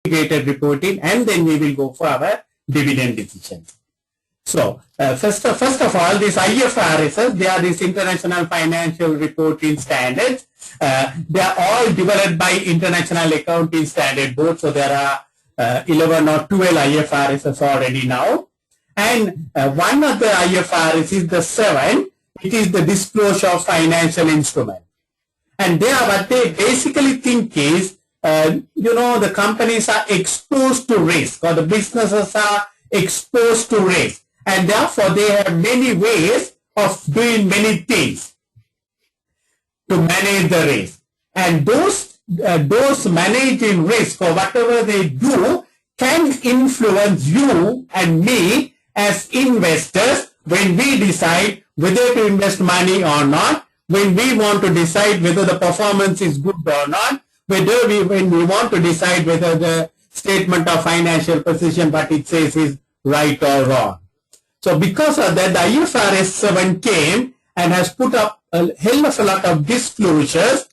integrated reporting, and then we will go for our dividend decisions. So, first of all, these IFRS, they are these International Financial Reporting Standards. They are all developed by International Accounting Standard Board. So, there are 11 or 12 IFRS already now. And one of the IFRS is the 7. It is the disclosure of financial instruments. And there, what they basically think is, the companies are exposed to risk, or the businesses are exposed to risk. And therefore, they have many ways of doing many things to manage the risk. And those managing risk, or whatever they do, can influence you and me as investors when we decide whether to invest money or not, when we want to decide whether the performance is good or not, when we want to decide whether the statement of financial position, what it says, is right or wrong. So because of that, the IFRS 7 came and has put up a hell of a lot of disclosures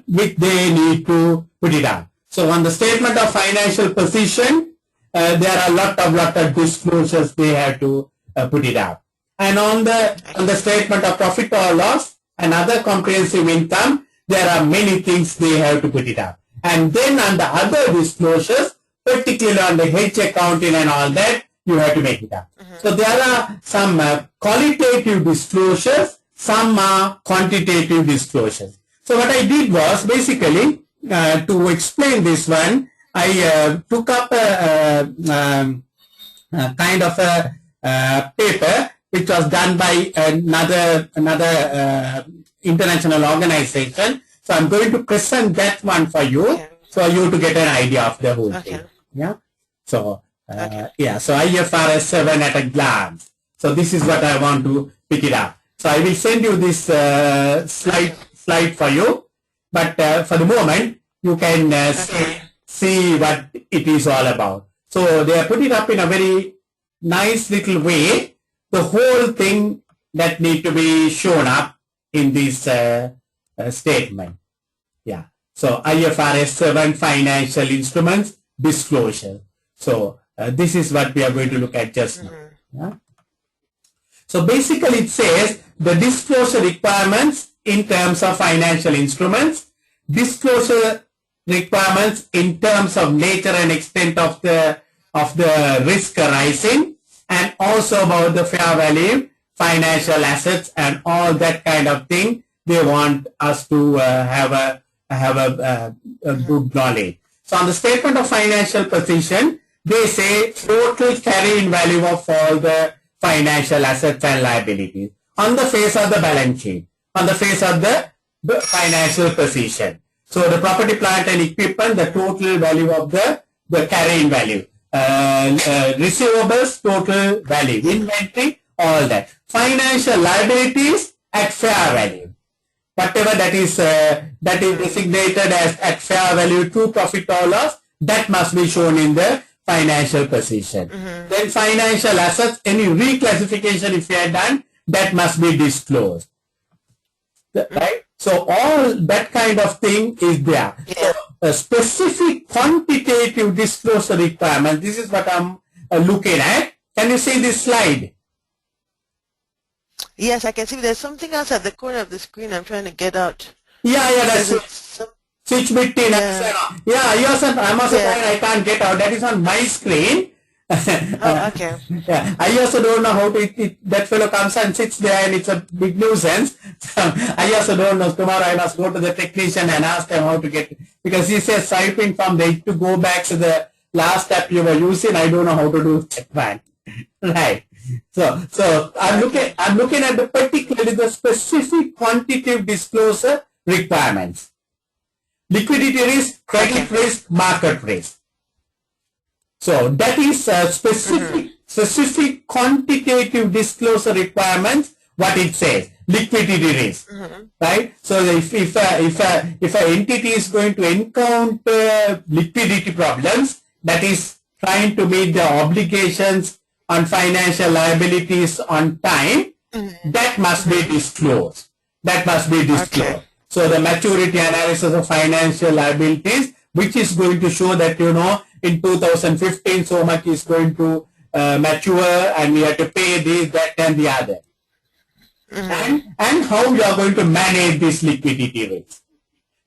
which they need to put it up. So on the statement of financial position, there are a lot of disclosures they have to put it up. And on the statement of profit or loss and other comprehensive income, there are many things they have to put it up. And then on the other disclosures, particularly on the hedge accounting and all that, you have to make it up. So there are some qualitative disclosures, some are quantitative disclosures. So what I did was basically to explain this one, I took up a kind of a paper which was done by another international organization. So I'm going to present that one for you, for you to get an idea of the whole thing. Yeah. So so IFRS 7 at a glance. So this is what I want to pick it up. So I will send you this slide for you. But for the moment, you can see what it is all about. So they are put it up in a very nice little way. The whole thing that need to be shown up in this statement. Yeah. So IFRS 7 financial instruments disclosure. So this is what we are going to look at just now. Yeah? So basically it says the disclosure requirements in terms of financial instruments, disclosure requirements in terms of nature and extent of the risk arising, and also about the fair value, financial assets, and all that kind of thing. They want us to have a good knowledge. So on the statement of financial position, they say total carrying value of all the financial assets and liabilities on the face of the balance sheet, on the face of the financial position. So the property, plant and equipment, the total value of the carrying value, receivables, total value, inventory, all that. Financial liabilities at fair value. Whatever that is designated as at fair value to profit or loss, that must be shown in the financial position. Then financial assets, any reclassification if you have done, that must be disclosed. Right? So all that kind of thing is there. So a specific quantitative disclosure requirement, this is what I'm looking at. Can you see this slide? Yes, I can see there's something else at the corner of the screen I'm trying to get out. Yeah, that's it. Switch between. Yeah, I'm also trying, I can't get out. That is on my screen. Okay. Yeah, I also don't know how to, that fellow comes and sits there and it's a big nuisance. I also don't know. Tomorrow I must go to the technician and ask them how to get it. Because he says swiping from there to go back to the last app you were using. I don't know how to do that one. Right. So I'm looking at the particularly the specific quantitative disclosure requirements. Liquidity risk, credit risk, market risk. So that is specific quantitative disclosure requirements. What it says, liquidity risk, right? So if an entity is going to encounter liquidity problems, that is trying to meet the obligations on financial liabilities on time, that must be disclosed. That must be disclosed. Okay. So the maturity analysis of financial liabilities, which is going to show that, in 2015 so much is going to mature and we have to pay this, that and the other. And how you are going to manage this liquidity risk.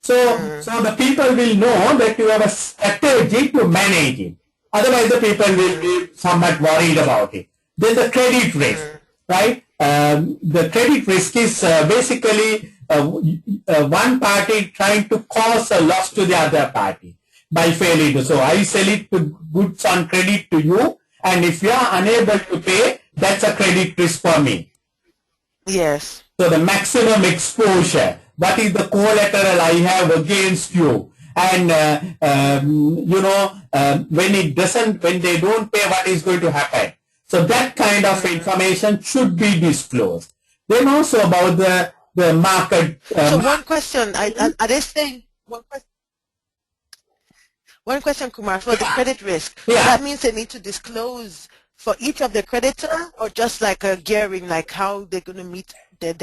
So the people will know that you have a strategy to manage it. Otherwise, the people will be somewhat worried about it. Then the credit risk, right? The credit risk is basically one party trying to cause a loss to the other party by failing to. So I sell it to goods on credit to you, and if you are unable to pay, that's a credit risk for me. Yes. So the maximum exposure, what is the collateral I have against you? And, when they don't pay, what is going to happen? So that kind of information should be disclosed. Then also about the market. So one question, are they saying, one question, Kumar, for the credit risk, that means they need to disclose for each of the creditor, or just like a gearing, like how they're going to meet their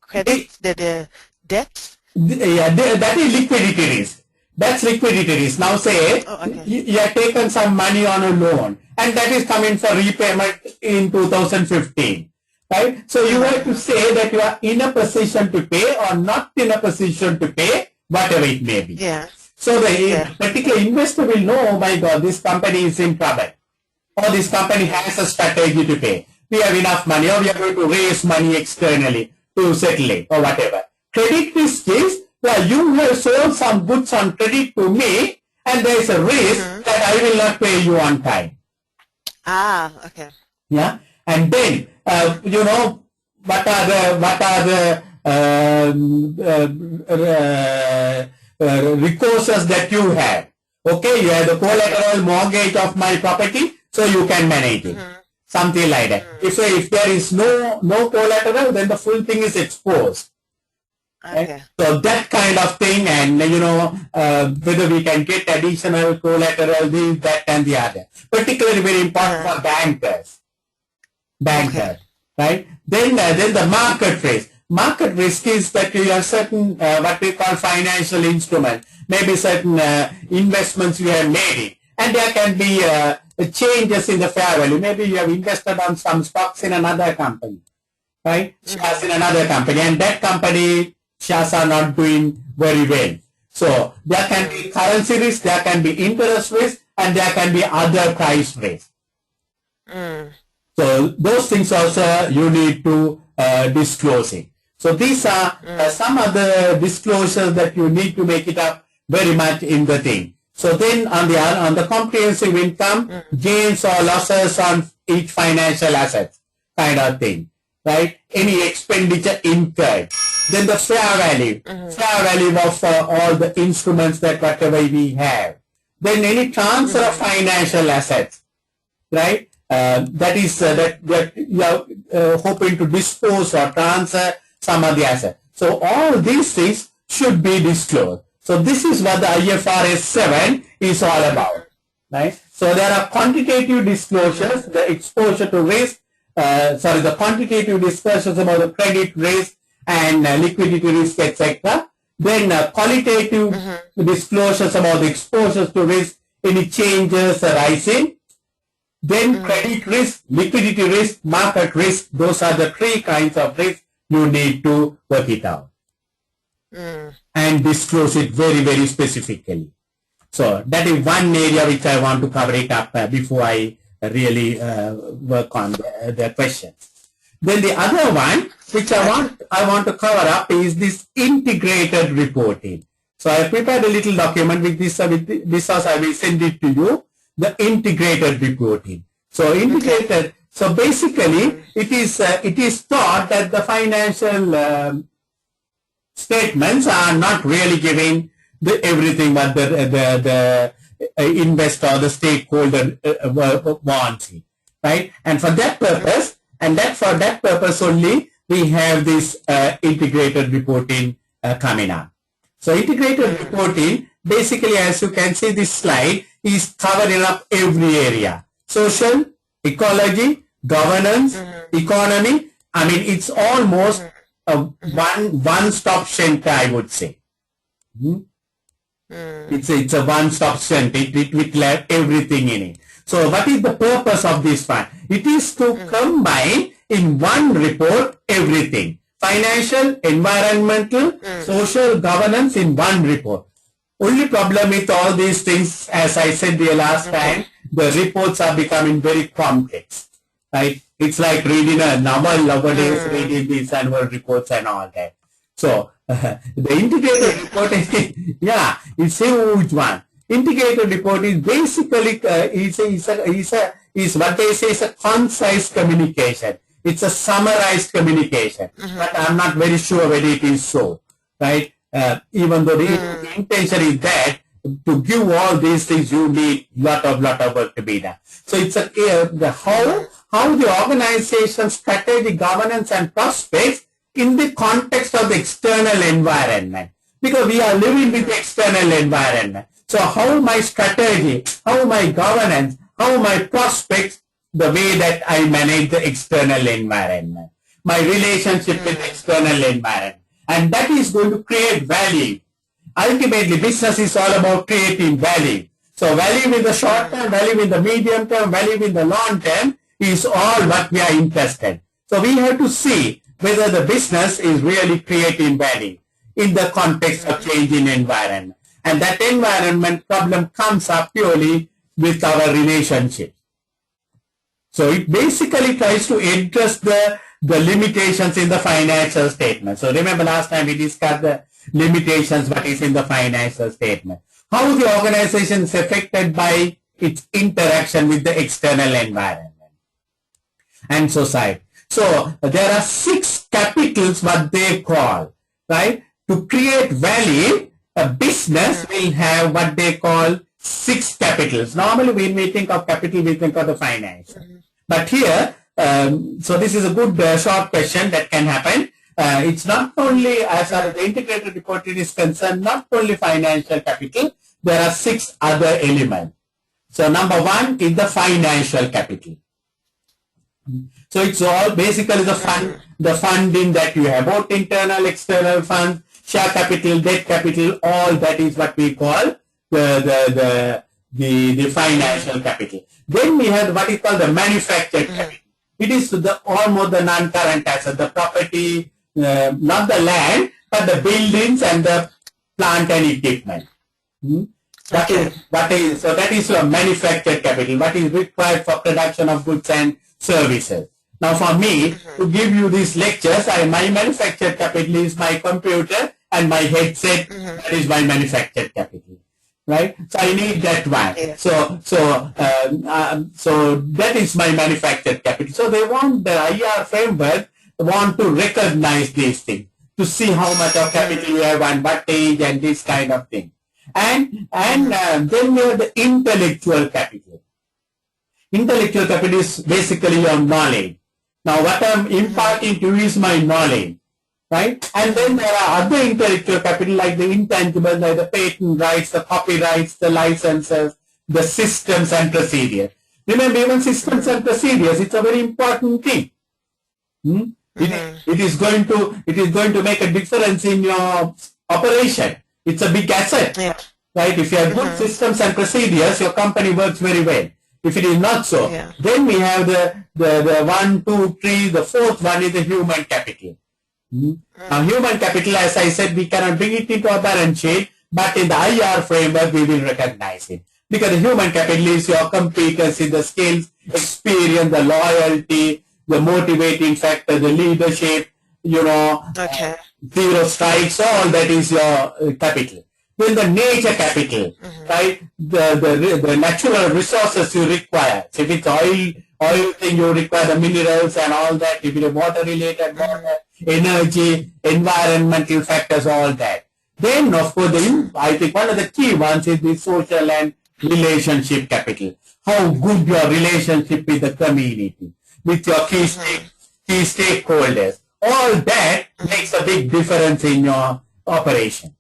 credits, their debts? That is liquidity risk. That's liquidity risk. Now say you have taken some money on a loan and that is coming for repayment in 2015. Right? So you have to say that you are in a position to pay or not in a position to pay, whatever it may be. Yeah. So the particular investor will know, oh my God, this company is in trouble, or this company has a strategy to pay. We have enough money, or we are going to raise money externally to settle it, or whatever. Credit risk is, well, you have sold some goods on credit to me, and there is a risk that I will not pay you on time. Okay. Yeah, and then what are the recourses that you have? Okay, you have the collateral mortgage of my property, so you can manage it. Something like that. If there is no collateral, then the full thing is exposed. Okay. Right? So that kind of thing, and whether we can get additional collateral, this, that, and the other. Particularly very important for bankers. Right? Then the market risk. Market risk is that you have certain what we call financial instruments, maybe certain investments you have made, and there can be changes in the fair value. Maybe you have invested on some stocks in another company, right? Shares in another company, and that company shares are not doing very well. So there can be currency risk, there can be interest risk, and there can be other price risk. So those things also you need to disclose it. So these are some other disclosures that you need to make it up very much in the thing. So then on the comprehensive income, gains or losses on each financial asset kind of thing, right? Any expenditure incurred. Then the fair value of all the instruments that whatever we have. Then any transfer of financial assets, right? That is that you are hoping to dispose or transfer some of the assets. So all these things should be disclosed. So this is what the IFRS 7 is all about, right? So there are quantitative disclosures, the exposure to risk, the quantitative disclosures about the credit risk and liquidity risk, etc. Then qualitative disclosures about the exposures to risk, any changes arising. Then credit risk, liquidity risk, market risk, those are the three kinds of risk you need to work it out. And disclose it very, very specifically. So that is one area which I want to cover it up before I really work on the questions. Then the other one which I want to cover up is this integrated reporting. So I prepared a little document with this also I will send it to you, the integrated reporting. So integrated, so basically it is thought that the financial statements are not really giving everything what the investor or the stakeholder wants, right? And for that purpose, for that purpose only, we have this integrated reporting coming up. So integrated reporting, basically, as you can see this slide, is covering up every area. Social, ecology, governance, economy. I mean, it's almost a one-stop center, I would say. It's a one-stop center. It will have everything in it. So what is the purpose of this fund? It is to combine in one report everything. Financial, environmental, social, governance in one report. Only problem with all these things, as I said the last time, the reports are becoming very complex. Right? It's like reading a novel nowadays, reading these annual reports and all that. So the integrated report it's a huge one. Integrated report is basically is what they say is a concise communication. It's a summarized communication, but I'm not very sure whether it is so, right? Even though the intention is that to give all these things, you need lot of work to be done. So it's how the organization strategy, governance, and prospects in the context of the external environment, because we are living with the external environment. So how my strategy, how my governance, how my prospects, the way that I manage the external environment, my relationship with the external environment, and that is going to create value. Ultimately, business is all about creating value. So value in the short term, value in the medium term, value in the long term is all what we are interested. So we have to see whether the business is really creating value in the context of changing environment. And that environment problem comes up purely with our relationship. So it basically tries to address the limitations in the financial statement. So remember last time we discussed the limitations, what is in the financial statement. How the organization is affected by its interaction with the external environment and society. So there are 6 capitals, what they call, right? To create value, a business will have what they call 6 capitals. Normally when we think of capital, we think of the financial. But here, so this is a good short question that can happen. It's not only, as far as the integrated reporting is concerned, not only financial capital, there are 6 other elements. So number 1 is the financial capital. So it's all basically the funding that you have, both internal, external funds, share capital, debt capital, all that is what we call the financial capital. Then we have what is called the manufactured capital. It is almost the non-current asset, the property, not the land, but the buildings and the plant and equipment. That is your manufactured capital, what is required for production of goods and services. Now for me, to give you these lectures, my manufactured capital is my computer and my headset, that is my manufactured capital. Right? So I need that one. Yeah. So that is my manufactured capital. So they want the IR framework want to recognize these things, to see how much of capital you have and what age and this kind of thing. And then we have the intellectual capital. Intellectual capital is basically your knowledge. Now what I'm imparting to you is my knowledge. Right? And then there are other intellectual capital like the intangibles, like the patent rights, the copyrights, the licenses, the systems and procedures. Remember, even systems and procedures, it's a very important thing. It is going to make a difference in your operation. It's a big asset. Yeah. Right? If you have good systems and procedures, your company works very well. If it is not so, then we have the 1, 2, 3, the 4th one is the human capital. Now, human capital, as I said, we cannot bring it into our balance sheet, but in the IR framework, we will recognize it. Because the human capital is your competency, the skills, experience, the loyalty, the motivating factor, the leadership, zero strikes, all that is your capital. Then the nature capital, right? The natural resources you require. So if it's oil thing, you require the minerals and all that. If it's water related, water, energy, environmental factors, all that. Then, of course, I think one of the key ones is the social and relationship capital. How good your relationship with the community, with your key stakeholders. All that makes a big difference in your operation.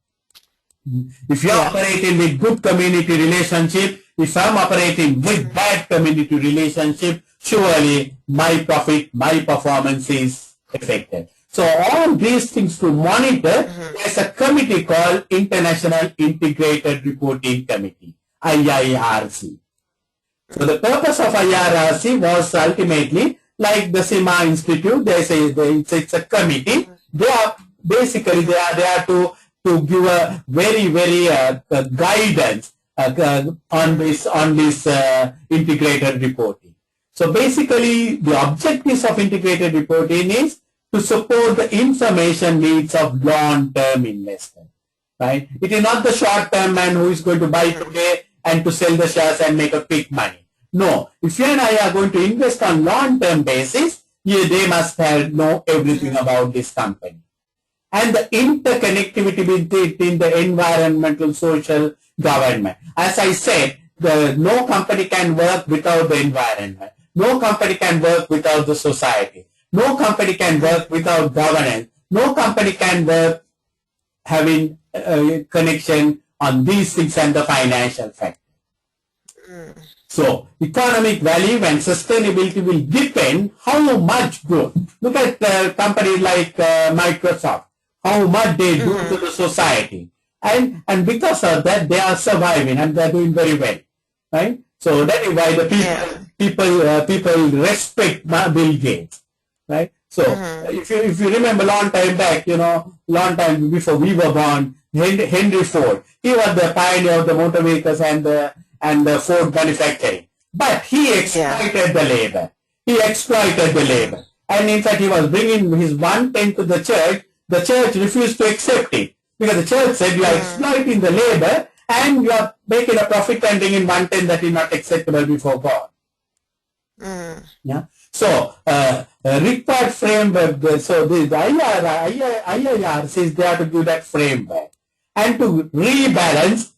If you're operating with good community relationship, if I'm operating with bad community relationship, surely my profit, my performance is affected. So all these things to monitor, there's a committee called International Integrated Reporting Committee, IIRC. So the purpose of IIRC was ultimately, like the CIMA Institute, it's a committee. They are basically there to give a very guidance on this integrated reporting. So basically, the objectives of integrated reporting is to support the information needs of long-term investors, right? It is not the short-term man who is going to buy today and to sell the shares and make a quick money. No, if you and I are going to invest on long-term basis, they must know everything about this company. And the interconnectivity between the environmental, social, government. As I said, no company can work without the environment. No company can work without the society. No company can work without governance. No company can work having a connection on these things and the financial factor. So, economic value and sustainability will depend how much growth. Look at companies like Microsoft, how much they do to the society. And because of that, they are surviving and they are doing very well, right? So that is why the people respect Bill Gates, right? So if you remember, long time back, long time before we were born, Henry Ford, he was the pioneer of the motor vehicles and the Ford manufacturing. But he exploited the labor. He exploited the labor, and in fact, he was bringing his 1/10 to the church. The church refused to accept it. Because the church said you are exploiting the labor and you are making a profit and bringing 1/10 that is not acceptable before God. Yeah. So, required framework. So, the IIR says they have to give that framework and to rebalance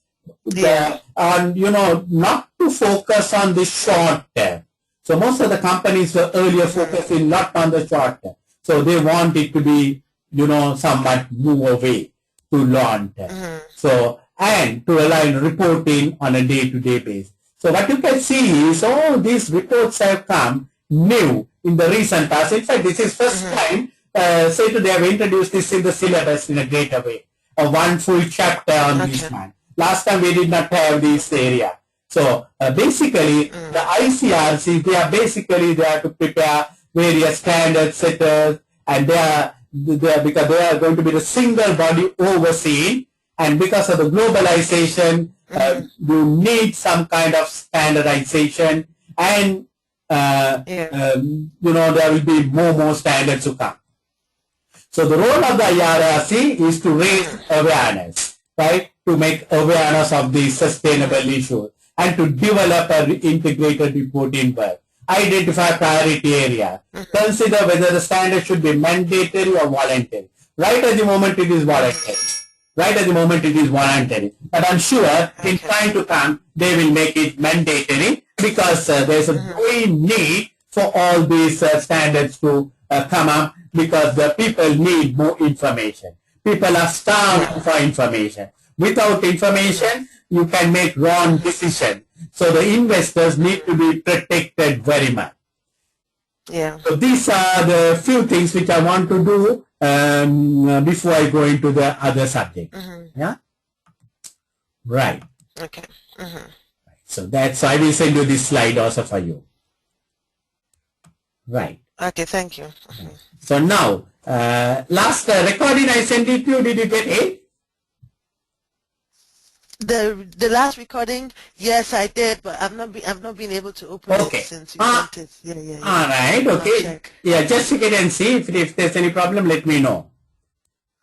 not to focus on the short term. So, most of the companies were earlier focusing not on the short term. So, they want it to be, somewhat move away to long term. So, and to align reporting on a day-to-day basis. So, what you can see is all these reports have come new in the recent past. In fact, this is first time, Shetu, they have introduced this in the syllabus in a greater way. One full chapter on this one. Last time we did not have this area. So, basically, the ICRC, they are to prepare various standard setters, and because they are going to be the single body overseeing, and because of the globalization, you need some kind of standardization, and there will be more standards to come. So the role of the IRRC is to raise awareness, right? To make awareness of the sustainable issues and to develop an integrated reporting work. Identify priority area. Consider whether the standard should be mandatory or voluntary. Right at the moment it is voluntary. But I'm sure in time to come they will make it mandatory because there's a growing need for all these standards to come up because the people need more information. People are starved for information. Without information, you can make wrong decisions. So the investors need to be protected very much. Yeah. So these are the few things which I want to do before I go into the other subject. Yeah. Right. Okay. So I will send you this slide also for you. Right. Okay. Thank you. So now, last recording I sent it to you. Did you get it? The last recording, yes, I did, but I've not been able to open it since you sent it. Yeah. All right. Okay. Yeah, just check it and see if there's any problem. Let me know.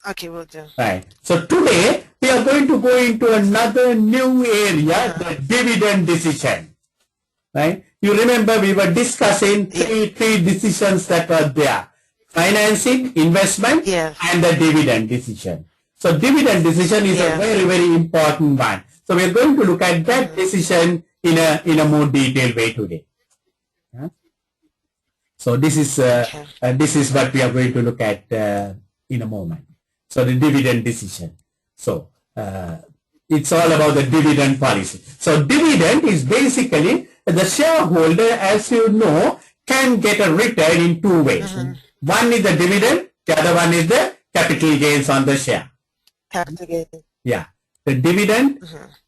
Okay, will do. Right. So today we are going to go into another new area, the dividend decision. Right. You remember we were discussing three decisions that were there: financing, investment, and the dividend decision. So dividend decision is a very important one. So we are going to look at that decision in a more detailed way today. So this is what we are going to look at in a moment. So the dividend decision. So it's all about the dividend policy. So dividend is basically the shareholder, as you know, can get a return in two ways. One is the dividend The other one is the capital gains on the share. Capital gain. Yeah. The dividend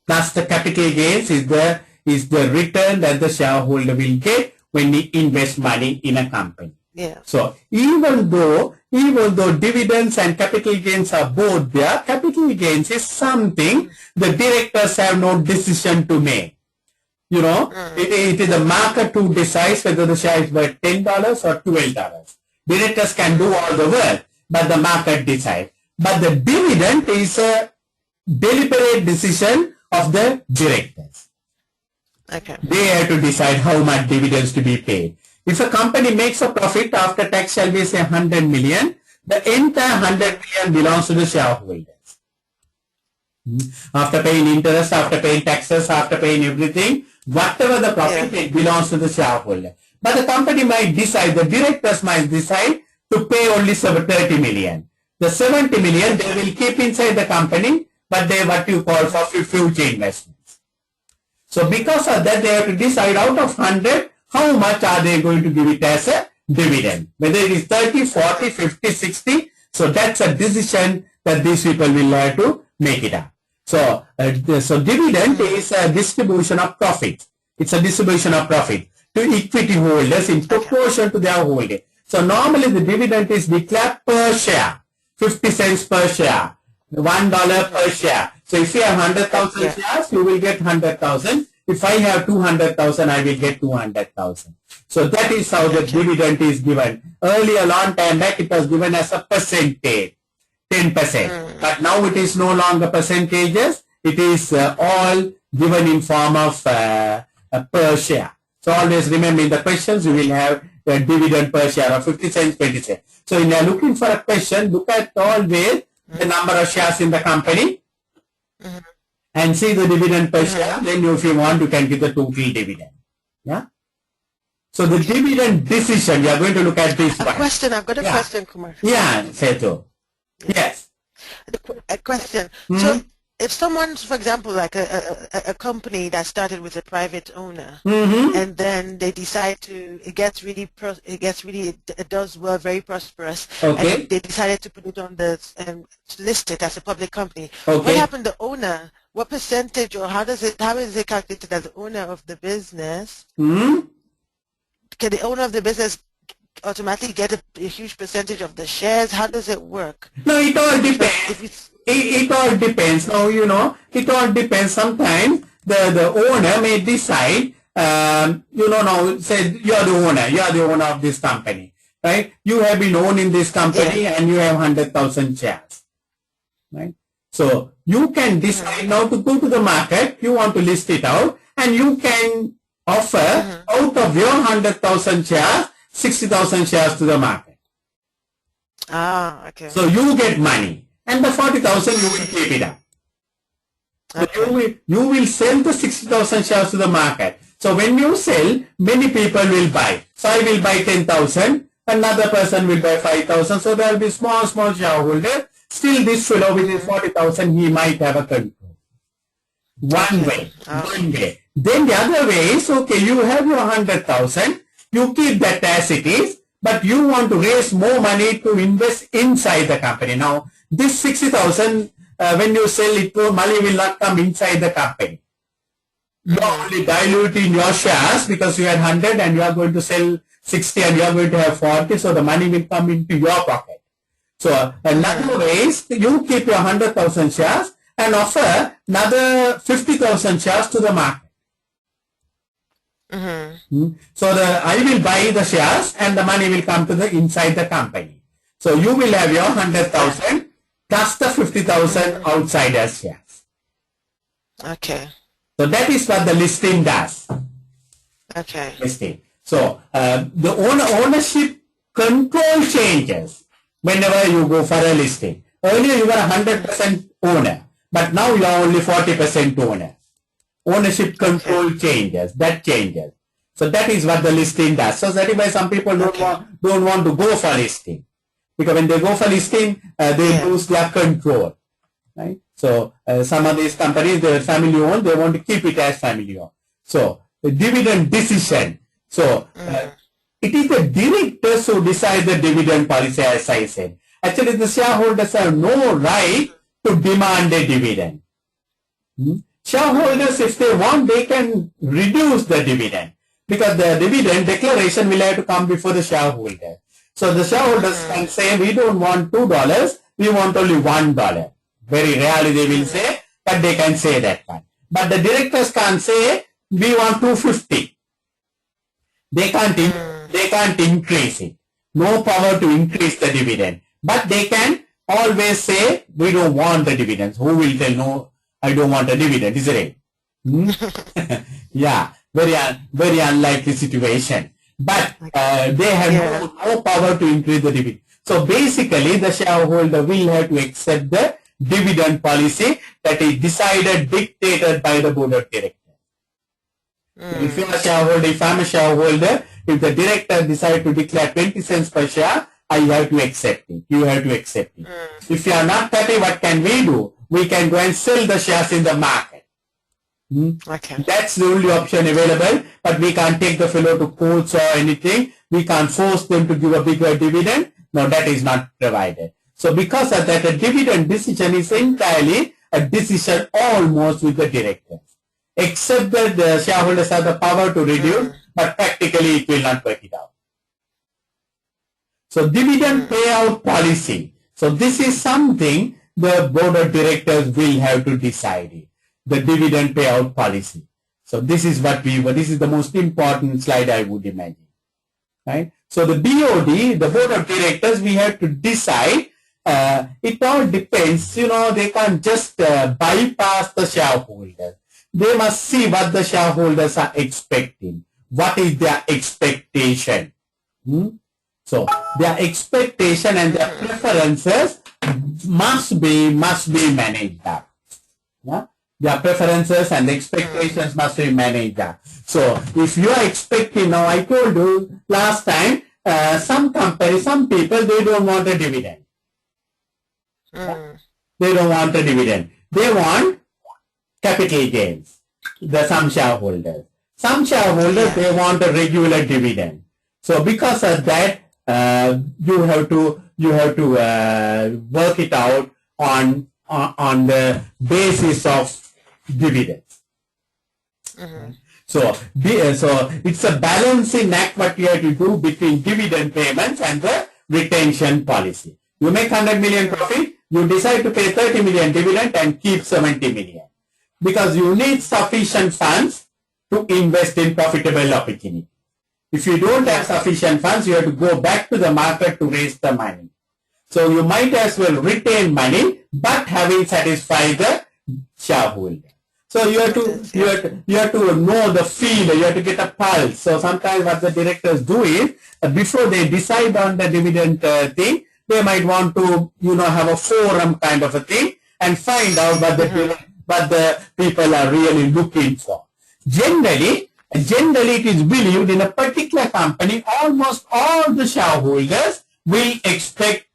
plus the capital gains is the return that the shareholder will get when he invests money in a company. Yeah. So even though dividends and capital gains are both there, capital gains is something the directors have no decision to make. You know, it is the market to decide whether the share is worth $10 or $12. Directors can do all the work, but the market decides. But the dividend is a deliberate decision of the directors. Okay. They have to decide how much dividends to be paid. If a company makes a profit after tax shall be say 100 million, the entire 100 million belongs to the shareholders. After paying interest, after paying taxes, after paying everything, whatever the profit, it belongs to the shareholder. But the company might decide, the directors might decide to pay only 30 million. The 70 million they will keep inside the company, but they what you call for future investments. So because of that, they have to decide out of 100, how much are they going to give it as a dividend? Whether it is 30, 40, 50, 60. So that's a decision that these people will have to make it up. So, dividend is a distribution of profit. It's a distribution of profit to equity holders in proportion to their holding. So normally the dividend is declared per share, 50 cents per share, $1 per share. So if you have 100,000 shares, you will get 100,000. If I have 200,000, I will get 200,000. So that is how the dividend is given. Earlier, long time back, it was given as a percentage, 10%. But now it is no longer percentages. It is all given in form of per share. So always remember in the questions, you will have the dividend per share of 50 cents, 20 cents. So when you are looking for a question, look at always the number of shares in the company. And see the dividend per share, then if you want, you can give the total dividend. Yeah. So the dividend decision, we are going to look at this one. I've got a question, Kumar. Yeah, Shetu. Yes. A question. So if someone, for example, like a company that started with a private owner, and then they decide it does well, very prosperous, and they decided to put it on to list it as a public company. What happened to the owner? What percentage, or how is it calculated as the owner of the business? Can the owner of the business automatically get a huge percentage of the shares? How does it work? No, it all depends. It all depends. Now, you know, it all depends. Sometimes the owner may decide, now say you are the owner of this company, right? You have been owning this company and you have 100,000 shares, right? So you can decide now to go to the market, you want to list it out, and you can offer out of your 100,000 shares, 60,000 shares to the market. Okay. So you get money, and the 40,000 you will keep it up. So you will sell the 60,000 shares to the market. So when you sell, many people will buy. So I will buy 10,000, another person will buy 5,000. So there will be small shareholder. Still this fellow with his 40,000, he might have a control. One way. Then the other way is, okay, you have your 100,000, you keep that as it is, but you want to raise more money to invest inside the company. Now, this 60,000, when you sell it, money will not come inside the company. You are only diluting your shares because you had 100 and you are going to sell 60 and you are going to have 40, so the money will come into your pocket. So another way is you keep your 100,000 shares and offer another 50,000 shares to the market. So I will buy the shares and the money will come to the inside the company. So you will have your 100,000 plus the 50,000 outsider shares. Okay. So that is what the listing does. Okay. Listing. So the ownership control changes whenever you go for a listing. Earlier you were 100% owner, but now you are only 40% owner. Ownership control changes. That changes. So that is what the listing does. So that is why some people don't want to go for listing, because when they go for listing, they lose their control, right? So some of these companies, they are family owned. They want to keep it as family owned. So the dividend decision. So it is the directors who decide the dividend policy, as I said. Actually, the shareholders have no right to demand a dividend. Shareholders, if they want, they can reduce the dividend, because the dividend declaration will have to come before the shareholder. So the shareholders can say, we don't want $2, we want only $1. Very rarely they will say, but they can say that one. But the directors can't say, we want $2.50. They can't increase it. No power to increase the dividend. But they can always say, we don't want the dividends. Who will tell, no, I don't want a dividend, isn't it? Yeah, very unlikely situation. But they have no power to increase the dividend. So basically, the shareholder will have to accept the dividend policy that is decided, dictated by the board of directors. If you are a shareholder, if I'm a shareholder, if the director decide to declare 20 cents per share, I have to accept it. You have to accept it. If you are not happy, what can we do? We can go and sell the shares in the market. Okay. That's the only option available, but we can't take the fellow to courts or anything. We can't force them to give a bigger dividend. No, that is not provided. So because of that, a dividend decision is entirely a decision almost with the directors. Except that the shareholders have the power to reduce, but practically it will not work it out. So dividend payout policy. So this is something the board of directors will have to decide it. The dividend payout policy. So this is this is the most important slide, I would imagine. Right? So the BOD, the board of directors, we have to decide. It all depends, they can't just bypass the shareholders. They must see what the shareholders are expecting. What is their expectation? So their expectation and their preferences must be managed up. Yeah? Their preferences and expectations must be managed up. So if you are expecting, now I told you last time, some people, they don't want a dividend. They don't want a dividend. They want capital gains. Some shareholders. Some shareholders, they want a regular dividend. So because of that, you have to work it out on the basis of dividends. So it's a balancing act what you have to do between dividend payments and the retention policy. You make 100 million profit, you decide to pay 30 million dividend and keep 70 million. Because you need sufficient funds to invest in profitable opportunity. If you don't have sufficient funds, you have to go back to the market to raise the money. So you might as well retain money, but having satisfied the shareholder. So you have to know the feel, you have to get a pulse. So sometimes what the directors do is, before they decide on the dividend thing, they might want to, have a forum kind of a thing and find out what the people are really looking for. Generally it is believed in a particular company, almost all the shareholders will expect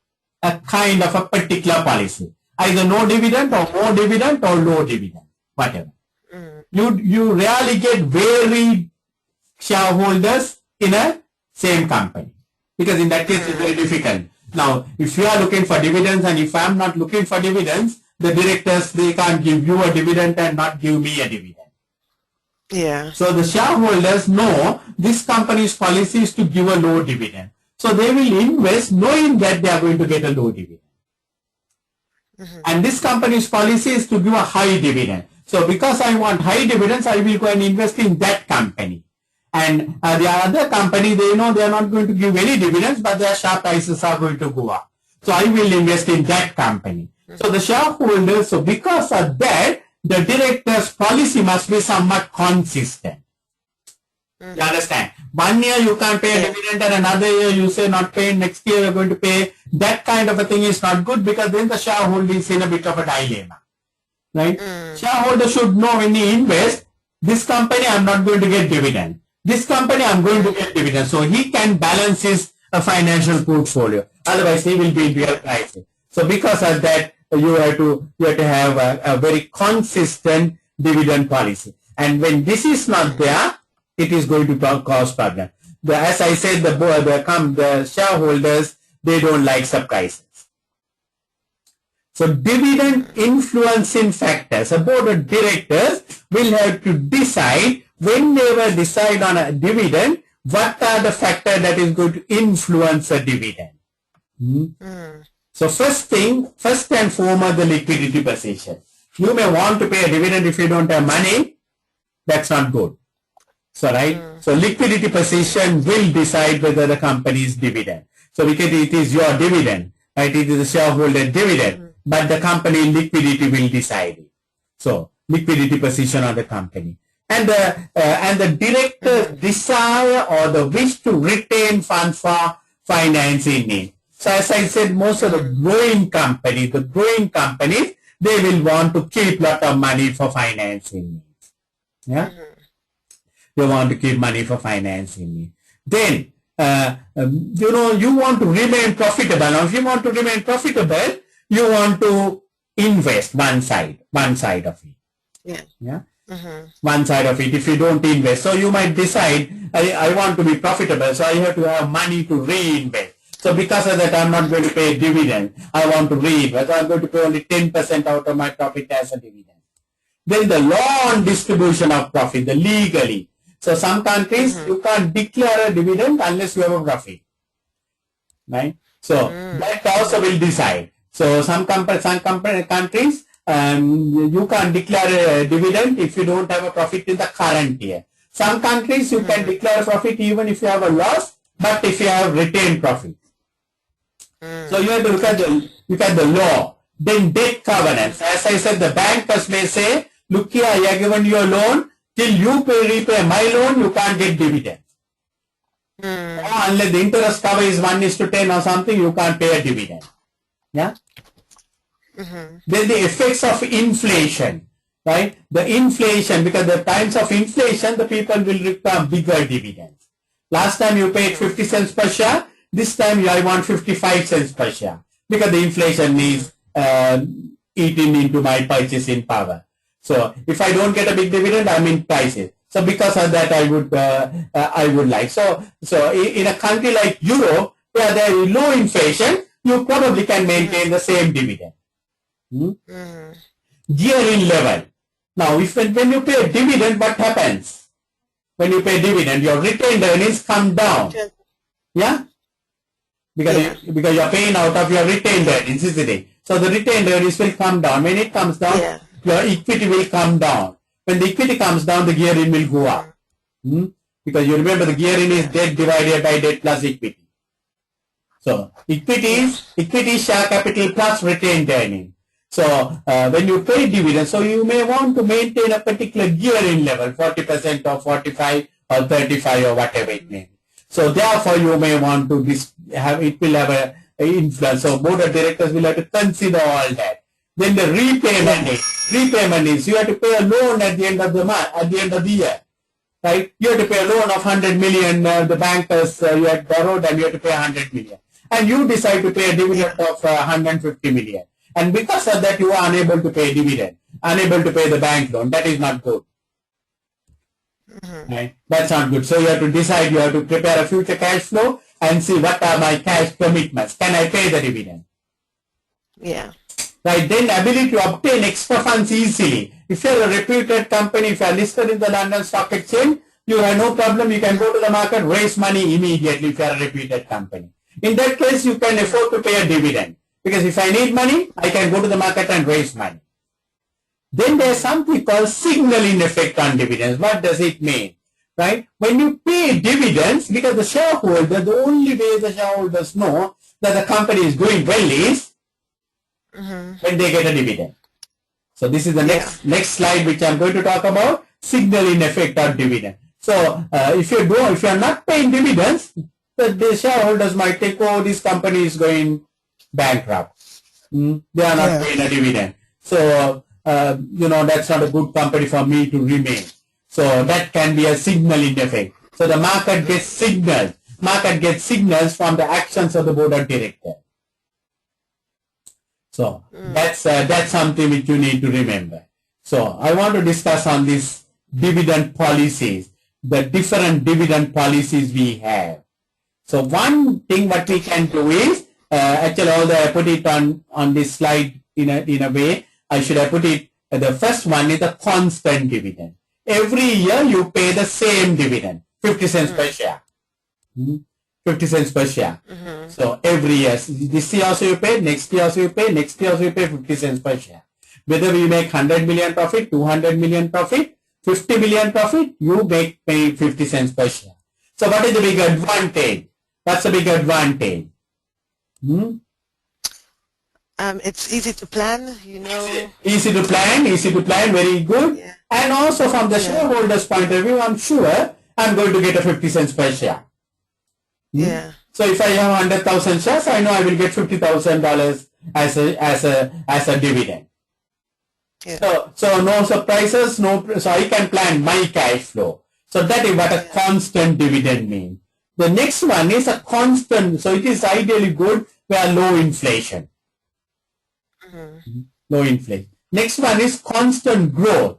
a kind of a particular policy. Either no dividend or more dividend or low dividend, whatever. You rarely get varied shareholders in a same company, because in that case it's very difficult. Now, if you are looking for dividends and if I am not looking for dividends, the directors, they can't give you a dividend and not give me a dividend. Yeah. So the shareholders know this company's policy is to give a low dividend. So they will invest knowing that they are going to get a low dividend. And this company's policy is to give a high dividend. So because I want high dividends, I will go and invest in that company. And the other company, they know they are not going to give any dividends, but their share prices are going to go up. So I will invest in that company. So the shareholders, so because of that, the director's policy must be somewhat consistent. You understand? 1 year you can't pay a dividend and another year you say not paying, next year you're going to pay. That kind of a thing is not good, because then the shareholder is in a bit of a dilemma. Right? Shareholder should know when he invests, this company I'm not going to get dividend. This company I'm going to get dividend. So he can balance his financial portfolio. Otherwise he will be in real crisis. So because of that, you have to have a very consistent dividend policy. And when this is not there, it is going to cause problem. As I said, the shareholders, they don't like surprises. So dividend influencing factors. A board of directors will have to decide, when they will decide on a dividend, what are the factors that is going to influence a dividend. So first and foremost, the liquidity position. You may want to pay a dividend if you don't have money. That's not good. So so liquidity position will decide whether the company is dividend. So because it is your dividend, right? It is a shareholder dividend, but the company liquidity will decide it. So liquidity position of the company, and the director's desire or the wish to retain funds for financing needs. So as I said, most of the growing companies, they will want to keep lot of money for financing needs. Yeah. They want to keep money for financing needs. Then, you want to remain profitable. Now, if you want to remain profitable, you want to invest one side of it. Yeah. One side of it. If you don't invest, so you might decide, I want to be profitable, so I have to have money to reinvest. So because of that, I'm not going to pay a dividend. I want to reinvest. So I'm going to pay only 10% out of my profit as a dividend. Then the law on distribution of profit, the legally. So some countries, you can't declare a dividend unless you have a profit. Right? So that also will decide. So some countries, you can't declare a dividend if you don't have a profit in the current year. Some countries, you can declare a profit even if you have a loss, but if you have retained profit. So you have to look at the law. Then debt covenants. As I said, the bankers may say, look here, I have given you a loan. Till you repay my loan, you can't get dividend. Unless the interest cover is 1:10 or something, you can't pay a dividend. Yeah. Then the effects of inflation, right? The inflation, because the times of inflation, the people will require bigger dividends. Last time you paid 50 cents per share. This time I want 55 cents per share because the inflation is eating into my purchasing power. So if I don't get a big dividend, I'm in crisis. So because of that, I would like. So in a country like Europe, where there is low inflation, you probably can maintain the same dividend. Gearing level. Now, when you pay a dividend, what happens? When you pay dividend, your retained earnings come down. Yeah? Because you're paying out of your retained earnings, isn't it? So the retained earnings will come down. When it comes down, your equity will come down. When the equity comes down, the gearing will go up. Because you remember the gearing is debt divided by debt plus equity. So equity is share capital plus retained earning. So when you pay dividend, so you may want to maintain a particular gearing level, 40% or 45 or 35 or whatever it may be. So therefore you may want to it will have a influence. So board of directors will have to consider all that. Then the repayment is you have to pay a loan at the end of the month, at the end of the year, right? You have to pay a loan of 100 million. The bankers you had borrowed, and you have to pay 100 million, and you decide to pay a dividend of 150 million, and because of that you are unable to pay dividend, unable to pay the bank loan. That is not good. Right? That's not good. So you have to decide. You have to prepare a future cash flow and see what are my cash commitments. Can I pay the dividend? Yeah. Right, then ability to obtain extra funds easily. If you are a reputed company, if you are listed in the London Stock Exchange, you have no problem. You can go to the market, raise money immediately if you are a reputed company. In that case, you can afford to pay a dividend. Because if I need money, I can go to the market and raise money. Then there is something called signaling effect on dividends. What does it mean? Right? When you pay dividends, because the shareholder, the only way the shareholders know that the company is doing well is when they get a dividend. So this is the next slide which I'm going to talk about, signaling effect on dividend. So if you are not paying dividends, the shareholders might think, oh, this company is going bankrupt. They are not paying a dividend. So that's not a good company for me to remain. So that can be a signaling effect. So the market gets signals. Market gets signals from the actions of the board of directors. So that's something which you need to remember. So I want to discuss on these dividend policies, the different dividend policies we have. So one thing what we can do is, actually I put it on this slide in a way, I should have put it, the first one is the constant dividend. Every year you pay the same dividend, 50 cents per share. 50 cents per share. So every year, this year also you pay, next year also you pay, next year also you pay 50 cents per share. Whether we make 100 million profit, 200 million profit, 50 million profit, you pay 50 cents per share. So what is the big advantage? What's the big advantage? It's easy to plan, Easy to plan, very good. Yeah. And also from the shareholders' point of view, I'm sure I'm going to get a 50 cents per share. Yeah. So if I have 100,000 shares, I know I will get $50,000 as a dividend. Yeah. So no surprises, so I can plan my cash flow. So that is what a constant dividend means. The next one is a constant, so it is ideally good where low inflation. Low inflation. Next one is constant growth.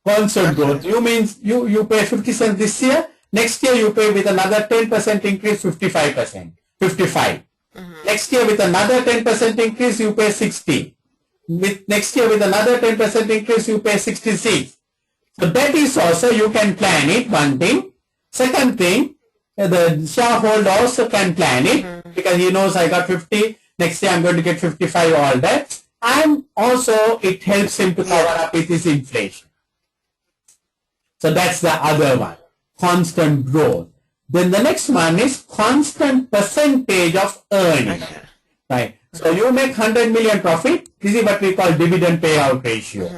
Constant growth. You means you pay 50 cents this year, next year you pay with another 10% increase 55%. 55. Next year with another 10% increase you pay 60. Next year with another 10% increase you pay 66. So that is also, you can plan it, one thing. Second thing, the shareholder also can plan it because he knows I got 50, next year I'm going to get 55, all that. And also it helps him to cover up with his inflation. So that's the other one, constant growth. Then the next one is constant percentage of earnings. Right. So you make 100 million profit. This is what we call dividend payout ratio.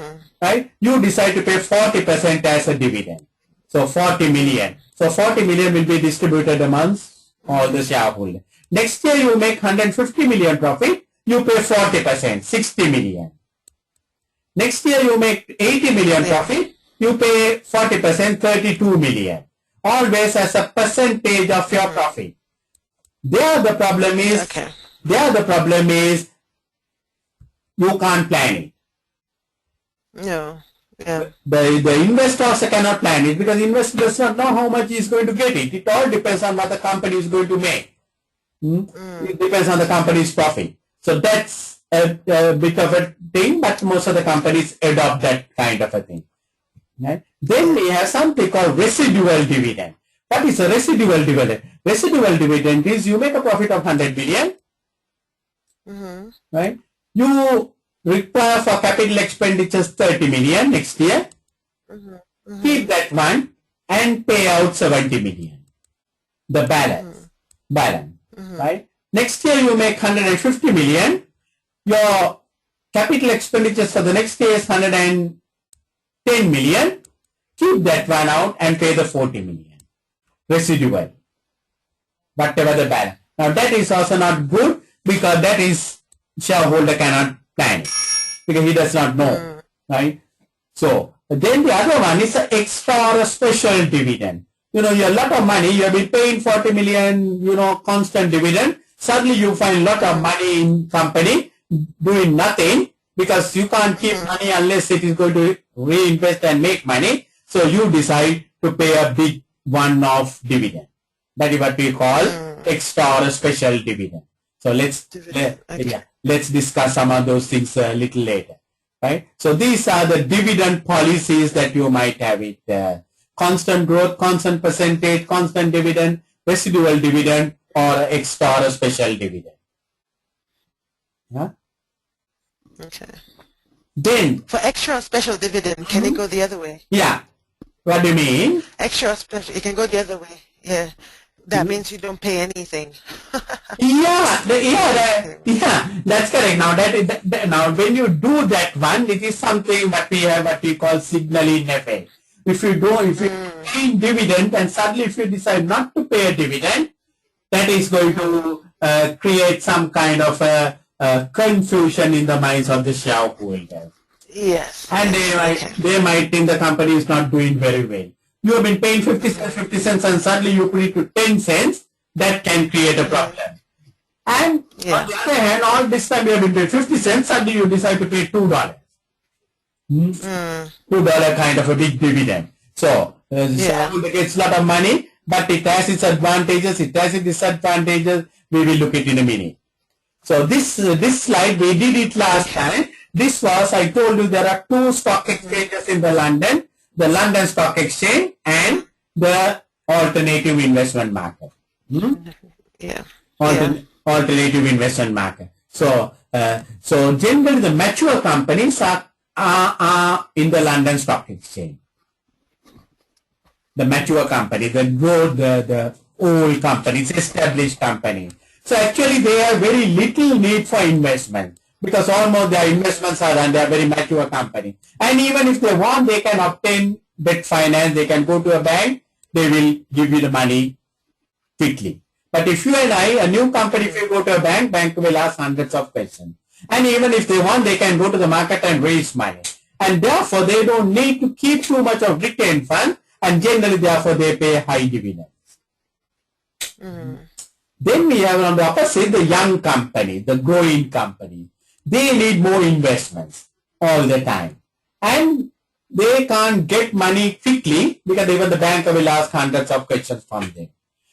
Right. You decide to pay 40% as a dividend. So 40 million. So 40 million will be distributed amongst all the shareholders. Next year you make 150 million profit. You pay 40%, 60 million. Next year you make 80 million profit. You pay 40%, 32 million. Always as a percentage of your profit. There the problem is, you can't plan it. No. Yeah. The investor also cannot plan it because the investor does not know how much he is going to get it. It all depends on what the company is going to make. It depends on the company's profit. So that's a bit of a thing, but most of the companies adopt that kind of a thing. Right? Then we have something called residual dividend. What is a residual dividend? Residual dividend is you make a profit of 100 million. Right? You require for capital expenditures 30 million next year. Keep that one and pay out 70 million. The balance. Right? Next year you make 150 million. Your capital expenditures for the next year is 110 million. Keep that one out and pay the 40 million. Residual. Whatever the balance. Now that is also not good because that is shareholder cannot plan it because he does not know. Right? So then the other one is an extra or a special dividend. You know, you have a lot of money, you have been paying 40 million, constant dividend. Suddenly you find a lot of money in company doing nothing because you can't keep money unless it is going to reinvest and make money. So you decide to pay a big one-off dividend. That is what we call extra or a special dividend. So let's discuss some of those things a little later. Right? So these are the dividend policies that you might have it. Constant growth, constant percentage, constant dividend, residual dividend, or extra or a special dividend. Yeah? Okay. Then for extra or special dividend, can it go the other way? Yeah. What do you mean? Extra or special, it can go the other way. Yeah. That means you don't pay anything. That's correct. Now when you do that one, it is something that we call signaling effect. If you pay dividend and suddenly if you decide not to pay a dividend, that is going to create some kind of confusion in the minds of the shareholders. Yes. And they might think the company is not doing very well. You have been paying 50 cents and suddenly you put it to 10 cents, that can create a problem. And on the other hand, all this time you have been paying 50 cents, suddenly you decide to pay $2. $2 kind of a big dividend. So, shareholder gets a lot of money, but it has its advantages, it has its disadvantages. We will look at it in a minute. So this slide, we did it last time. This was, I told you, there are two stock exchanges in the London Stock Exchange and the alternative investment market. Alternative investment market. So generally the mature companies are in the London Stock Exchange. The mature company, the old companies, established companies. So actually they have very little need for investment because almost their investments are done. They are very mature company. And even if they want, they can obtain debt finance. They can go to a bank. They will give you the money quickly. But if you and I, a new company, if you go to a bank will ask hundreds of questions. And even if they want, they can go to the market and raise money. And therefore, they don't need to keep too much of retained funds. And generally, therefore, they pay high dividends. Then we have on the opposite, the young company, the growing company. They need more investments all the time. And they can't get money quickly because even the bank will ask hundreds of questions from them.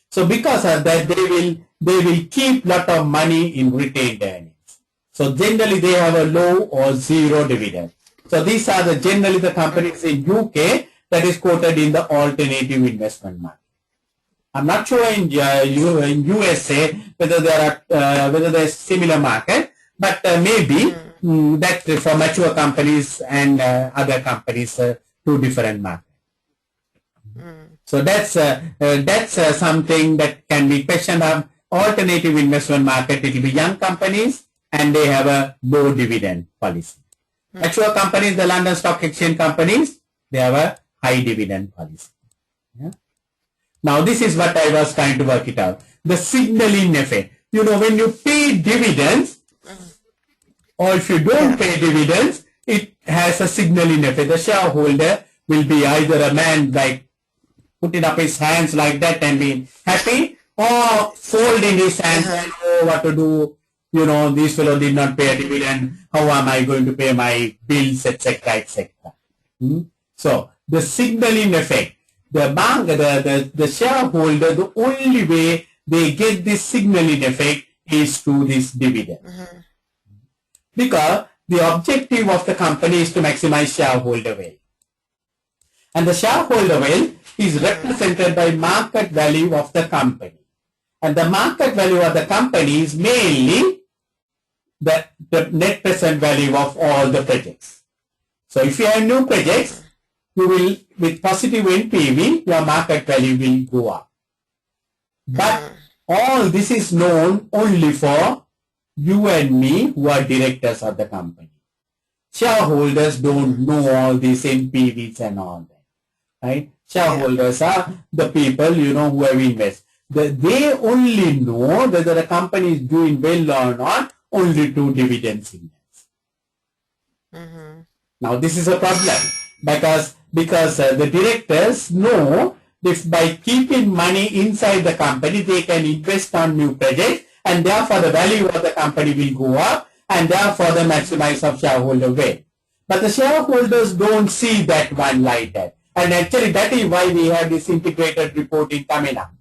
So because of that, they will keep lot of money in retained earnings. So generally they have a low or zero dividend. So these are generally the companies in UK that is quoted in the alternative investment market. I'm not sure in USA whether there is similar market, but maybe that for mature companies and other companies, two different markets. So that's something that can be questioned of. Alternative investment market, it will be young companies and they have a low dividend policy. Mature companies, the London Stock Exchange companies, they have a high dividend policy. Yeah? Now this is what I was trying to work it out. The signaling effect. You know, when you pay dividends, or if you don't pay dividends, it has a signaling effect. The shareholder will be either a man like putting up his hands like that and be happy, or folding his hands and what to do. You know, this fellow did not pay a dividend. How am I going to pay my bills, etc., etc. So the signaling effect. The shareholder, the only way they get this signaling effect is through this dividend. Because the objective of the company is to maximize shareholder wealth. And the shareholder wealth is represented by market value of the company. And the market value of the company is mainly the net present value of all the projects. So if you have new projects, you will, with positive NPV, your market value will go up. But all this is known only for you and me who are directors of the company. Shareholders don't know all these NPVs and all that. Right? Shareholders are the people, you know, who have invested. They only know whether the company is doing well or not only through dividend signals. Now this is a problem because the directors know if by keeping money inside the company they can invest on new projects and therefore the value of the company will go up and therefore the maximize of shareholder wealth. But the shareholders don't see that one like that. And actually that is why we have this integrated reporting coming up.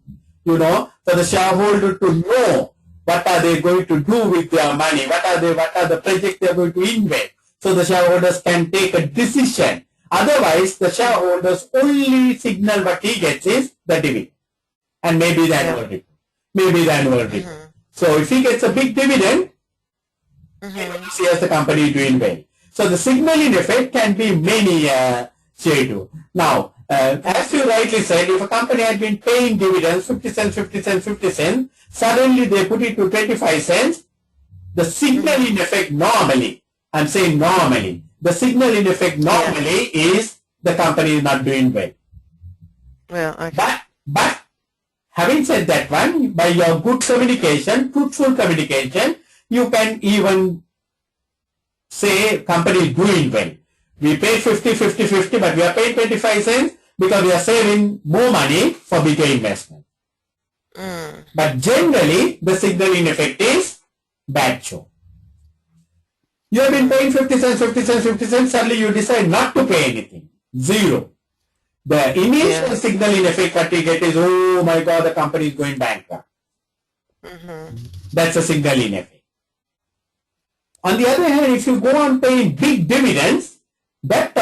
You know, for the shareholder to know what are they going to do with their money, what are the projects they are going to invest. So the shareholders can take a decision. Otherwise, the shareholders only signal what he gets is the dividend. And maybe the annual report. Maybe the annual report. So if he gets a big dividend, he will see as the company is doing well. So the signaling effect can be many, Shetu. Now, as you rightly said, if a company had been paying dividends, 50 cents, 50 cents, 50 cents, suddenly they put it to 25 cents, the signaling effect normally, I'm saying normally, the signaling effect normally is the company is not doing well. Well, okay. But having said that one, by your good communication, truthful communication, you can even say company is doing well. We pay 50, 50, 50, but we are paying 25 cents because we are saving more money for bigger investment. But generally, the signaling effect is bad show. You have been paying 50 cents, 50 cents, 50 cents, suddenly you decide not to pay anything. Zero. The initial signaling effect that we get is, oh my God, the company is going bankrupt. That's a signaling effect. On the other hand, if you go on paying big dividends, that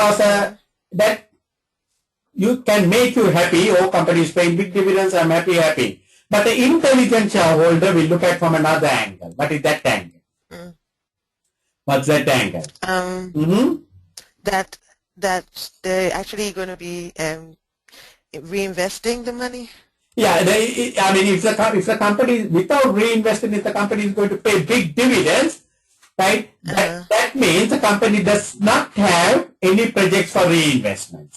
you can make you happy. Oh, company is paying big dividends, I'm happy. But the intelligent shareholder will look at from another angle. What is that angle? What's that angle? That they're actually going to be reinvesting the money. Yeah, I mean, if the company, without reinvesting, if the company is going to pay big dividends, right? That means the company does not have any projects for reinvestment.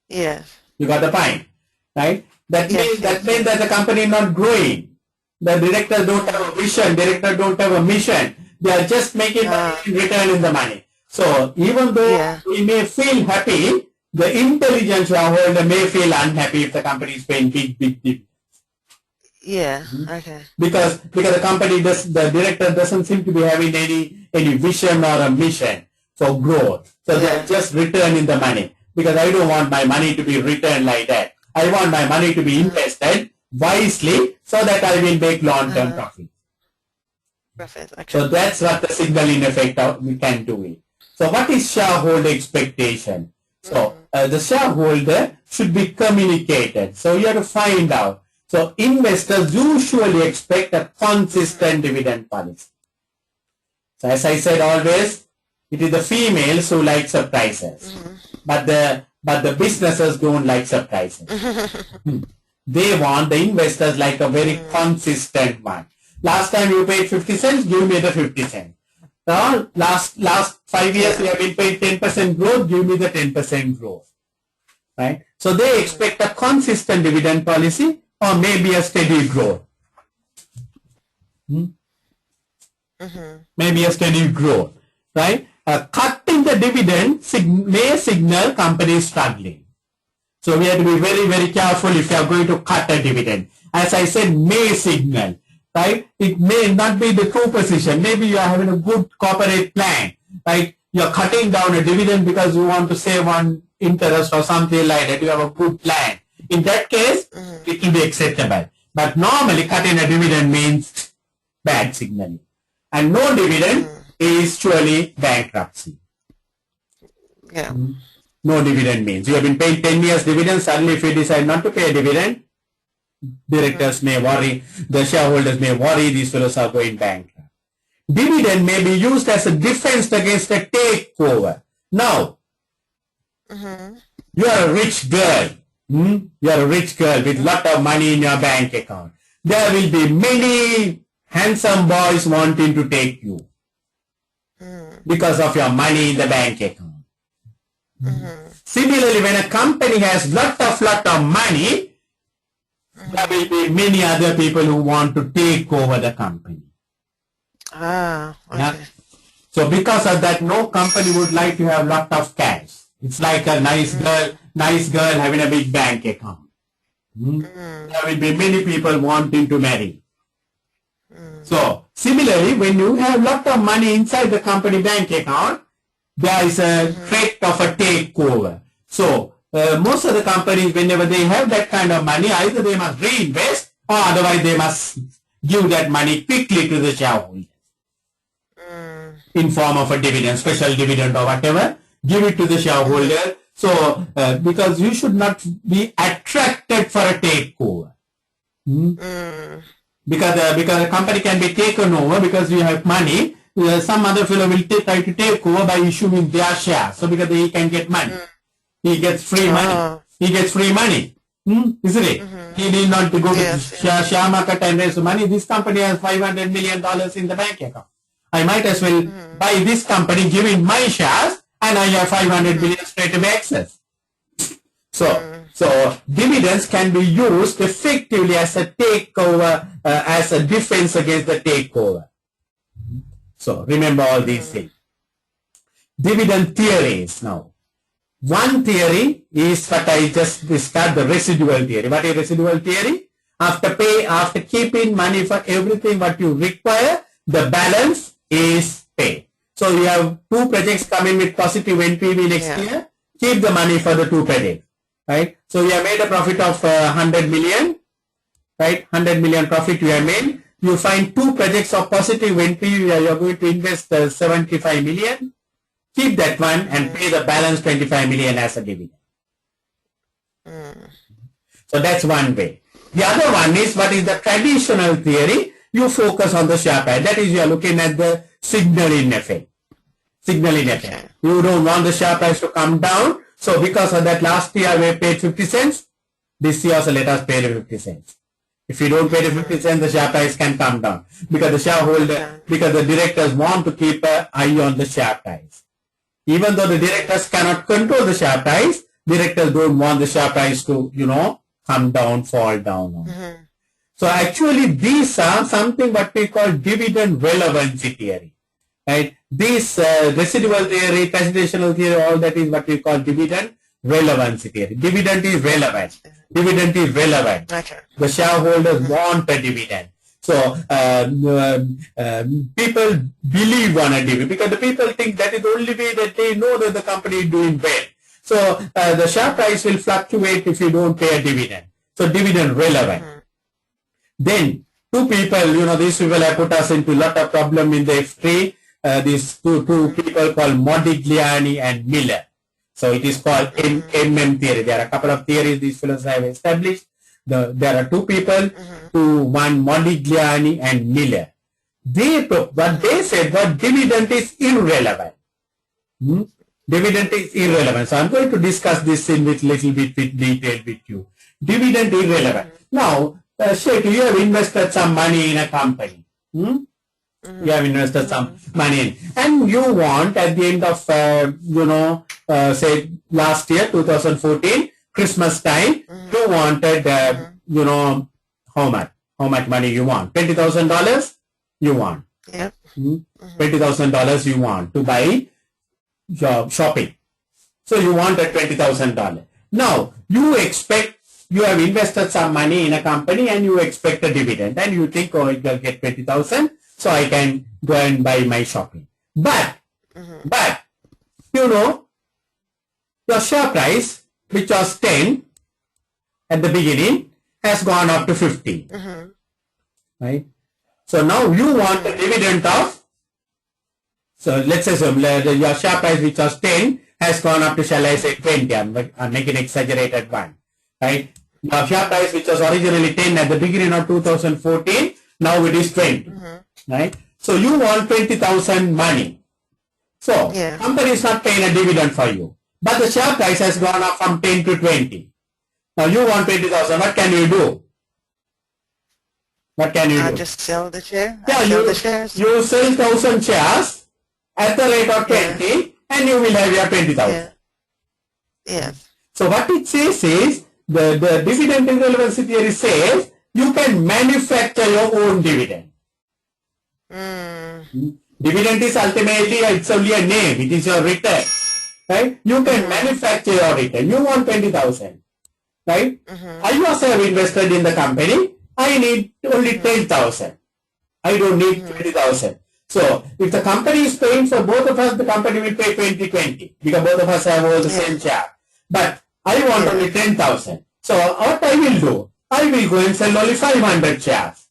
Yes. You got the point, right? That means that the company is not growing. The directors don't have a vision. Directors don't have a mission. They are just making money and returning the money. So even though we may feel happy, the intelligent shareholder may feel unhappy if the company is paying big dividends. Yeah. Okay. Because the director doesn't seem to be having any vision or a mission for growth. So they're just returning the money. Because I don't want my money to be returned like that. I want my money to be invested wisely so that I will make long-term profit. Okay. So that's what the signal in effect we can do it. So what is shareholder expectation? So the shareholder should be communicated. So you have to find out. So investors usually expect a consistent dividend policy. So as I said always, it is the females who like surprises. But the businesses don't like surprises. They want the investors like a very consistent one. Last time you paid 50 cents, give me the 50 cents. Now, last 5 years you have been paid 10% growth, give me the 10% growth. Right? So they expect a consistent dividend policy or maybe a steady growth. Maybe a steady growth. Right? Cutting the dividend may signal company struggling. So we have to be very, very careful if you are going to cut a dividend. As I said, may signal. Right? It may not be the true position. Maybe you are having a good corporate plan. Right? You are cutting down a dividend because you want to save on interest or something like that. You have a good plan. In that case, it will be acceptable. But normally cutting a dividend means bad signaling. And no dividend is surely bankruptcy. Yeah. No dividend means. You have been paying 10 years dividend, suddenly if you decide not to pay a dividend, directors may worry, the shareholders may worry, these fellows are going bankrupt. Dividend may be used as a defense against a takeover. Now, you are a rich girl. You are a rich girl with lot of money in your bank account. There will be many handsome boys wanting to take you because of your money in the bank account. Similarly, when a company has lot of money, there will be many other people who want to take over the company. Okay. Yeah? So because of that, no company would like to have lot of cash. It's like a nice girl having a big bank account. There will be many people wanting to marry. So similarly, when you have lot of money inside the company bank account, there is a threat of a takeover. So most of the companies, whenever they have that kind of money, either they must reinvest or otherwise they must give that money quickly to the shareholders in form of a dividend, special dividend or whatever. Give it to the shareholder. So because you should not be attracted for a takeover. Because a company can be taken over because you have money. Some other fellow will try to take over by issuing their shares. So because he can get money. He gets free money. He gets free money. Isn't it? He need not to go to share market and raise money. This company has $500 million in the bank account. I might as well buy this company, give in my shares, and I have 500 million straight away access. So dividends can be used effectively as a takeover, as a defense against the takeover. So remember all these things. Dividend theories now. One theory is what I just discussed, the residual theory. What is residual theory? After keeping money for everything what you require, the balance is paid. So you have two projects coming with positive NPV next year. Keep the money for the two projects. Right? So you have made a profit of 100 million. Right? 100 million profit you have made. you find two projects of positive NPV where you're going to invest 75 million, keep that one and pay the balance 25 million as a dividend. So that's one way. The other one is what is the traditional theory. You focus on the share price. That is, you are looking at the signaling effect. Signaling effect. You don't want the share price to come down. So because of that, last year we paid 50 cents. This year also let us pay the 50 cents. If you don't pay the 50 cents, the share price can come down. Because the shareholder, because the directors want to keep an eye on the share price. Even though the directors cannot control the share price, directors don't want the share price to, come down, fall down. So actually these are something what we call dividend relevancy theory. Right? This residual theory, transactional theory, all that is what we call dividend relevancy theory. Dividend is relevant. Dividend is relevant. Okay. The shareholders want a dividend. So people believe on a dividend because the people think that is the only way that they know that the company is doing well. So the share price will fluctuate if you don't pay a dividend. So dividend relevant. Then two people, these people have put us into a lot of problem in the F3. These two people called Modigliani and Miller. So it is called MM theory. There are a couple of theories these fellows have established. There are two people, one Modigliani and Miller. What they said was dividend is irrelevant. Dividend is irrelevant. So I'm going to discuss this in with little bit with detail with you. Dividend irrelevant. Now, Shetu, you have invested some money in a company. You have invested some money in, and you want at the end of, say last year, 2014, Christmas time, you wanted, how much money you want? $20,000 you want. Yep. $20,000 you want to buy shopping. So you wanted $20,000. Now, you have invested some money in a company and you expect a dividend and you think, oh, it will get 20,000, so I can go and buy my shopping. But, your share price, which was 10 at the beginning, has gone up to 50. Right? So now you want a dividend of, so let's say your share price, which was 10, has gone up to, shall I say, 20. I'm making an exaggerated one. Right? Your share price, which was originally 10 at the beginning of 2014, now it is 20. Right? So you want 20,000 money. So company is not paying a dividend for you. But the share price has gone up from 10 to 20. Now you want 20,000. What can you do? What can you do? Just sell the share? Yeah, the shares? You sell 1,000 shares at the rate of 20 and you will have your 20,000. Yes. So what it says is, the dividend irrelevancy theory says, you can manufacture your own dividend. Dividend is ultimately, it's only a name. It is your return. Right? You can manufacture your return. You want 20,000. Right? I also have invested in the company. I need only 10,000. I don't need 20,000. So, if the company is paying for both of us, the company will pay 20/20 because both of us have all the same share. But I want only 10,000. So, what I will do? I will go and sell only 500 shares.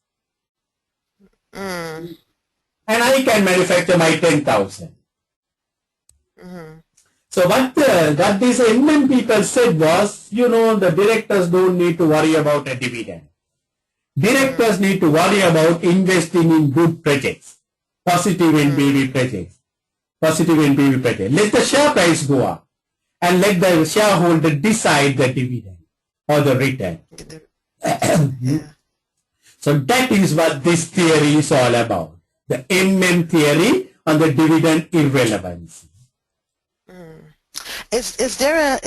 And I can manufacture my 10,000. So what these MM people said was, the directors don't need to worry about a dividend. Directors need to worry about investing in good projects, positive NPV projects, positive NPV projects. Let the share price go up and let the shareholder decide the dividend or the return. So that is what this theory is all about. The MM theory on the dividend irrelevance. Is there a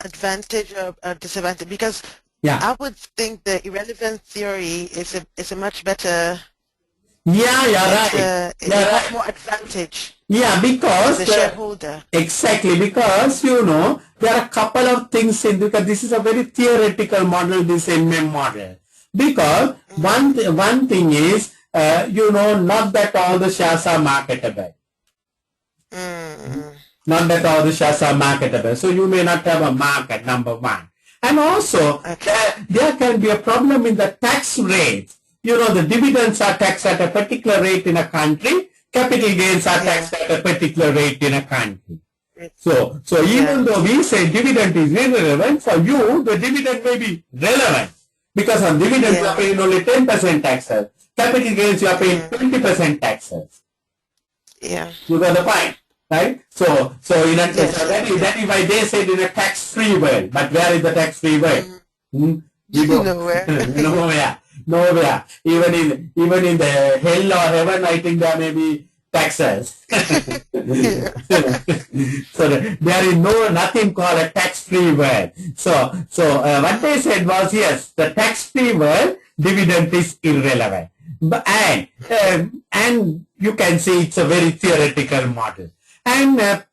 advantage or a disadvantage? Because I would think the irrelevant theory is a much better. Yeah, you're right. Much more advantage. Yeah, because the shareholder. Exactly, because there are a couple of things in, because this is a very theoretical model, this MM model. Because one thing is, not that all the shares are marketable. Not that all the shares are marketable. So you may not have a market, number one. And also, there can be a problem in the tax rate. You know, the dividends are taxed at a particular rate in a country, capital gains are taxed at a particular rate in a country. So even though we say dividend is irrelevant, for you, the dividend may be relevant. Because on dividends, you are paying only 10% taxes. Capital gains, you are paying 20% taxes. Yeah. You got the point, right? So in a, that is why they said in a tax-free world. But where is the tax-free world? Nowhere. Nowhere. Even in the hell or heaven, I think there may be taxes. So there is nothing called a tax-free world. So what they said was, yes, the tax-free world, dividend is irrelevant. And you can see it's a very theoretical model. And the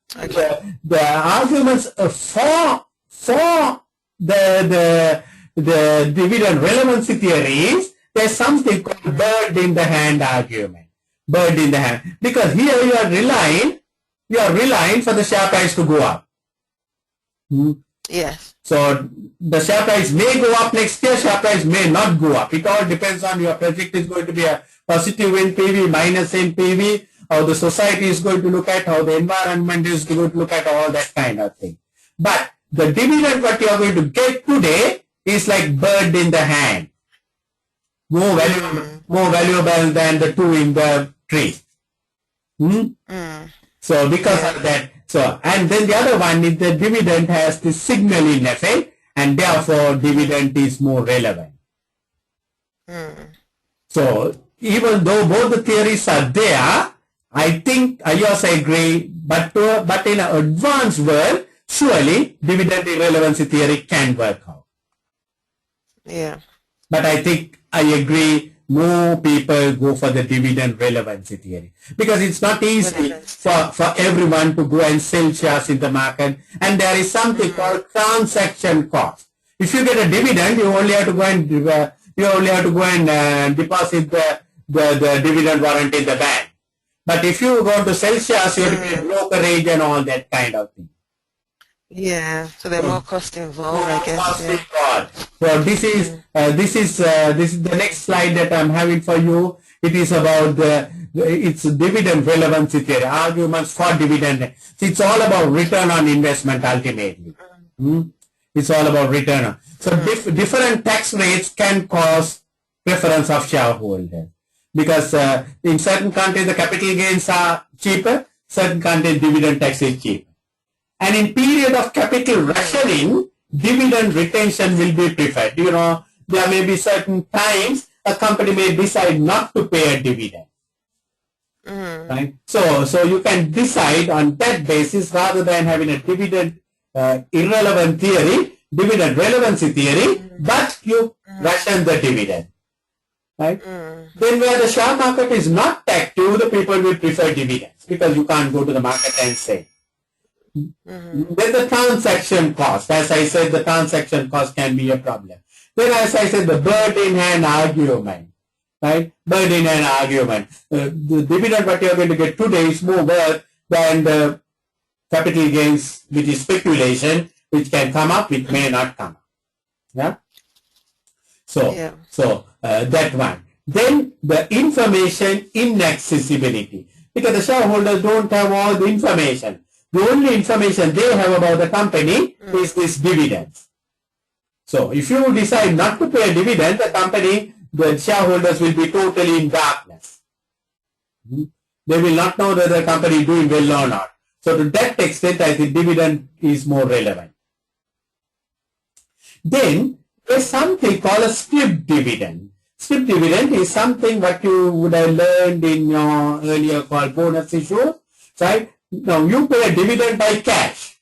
arguments for the dividend relevancy theory is there's something called bird in the hand argument. Bird in the hand. Because here you are relying for the share price to go up. Yes. So the share price may go up next year, share price may not go up. It all depends on your project is going to be a positive NPV, minus NPV, how the society is going to look at, how the environment is going to look at, all that kind of thing. But the dividend what you are going to get today is like bird in the hand. More valuable than the two in the tree. So because of that, and then the other one is the dividend has the signaling effect, and therefore dividend is more relevant. So even though both the theories are there, I think I also agree, but in an advanced world, surely dividend irrelevancy theory can work out. Yeah. But I think I agree, more people go for the dividend relevancy theory because it's not easy for everyone to go and sell shares in the market, and there is something called transaction cost. If you get a dividend, you only have to go and deposit the dividend warrant in the bank. But if you go to sell shares, you have to pay brokerage and all that kind of thing. Yeah, so there are more costs involved, I guess. Cost involved. So this is the next slide that I'm having for you. It is about it's dividend relevancy theory, arguments for dividend. So it's all about return on investment ultimately. It's all about return. So different tax rates can cause preference of shareholders because in certain countries the capital gains are cheaper, certain countries dividend tax is cheaper. And in period of capital rationing, dividend retention will be preferred. You know, there may be certain times a company may decide not to pay a dividend. Right? So you can decide on that basis rather than having a dividend irrelevant theory, dividend relevancy theory, but you ration the dividend. Right? Then where the share market is not active, the people will prefer dividends because you can't go to the market and say. Then the transaction cost, as I said, the transaction cost can be a problem. Then as I said, the bird in hand argument, right? Bird in hand argument. The dividend what you are going to get today is more worth than the capital gains, which is speculation, which can come up, which may not come up. Yeah. So that one. Then the information inaccessibility, because the shareholders don't have all the information. The only information they have about the company is this dividends. So if you decide not to pay a dividend, the shareholders will be totally in darkness. They will not know whether the company is doing well or not. So to that extent, I think dividend is more relevant. Then there's something called a scrip dividend. Scrip dividend is something what you would have learned in your earlier called bonus issue, right? Now you pay a dividend by cash.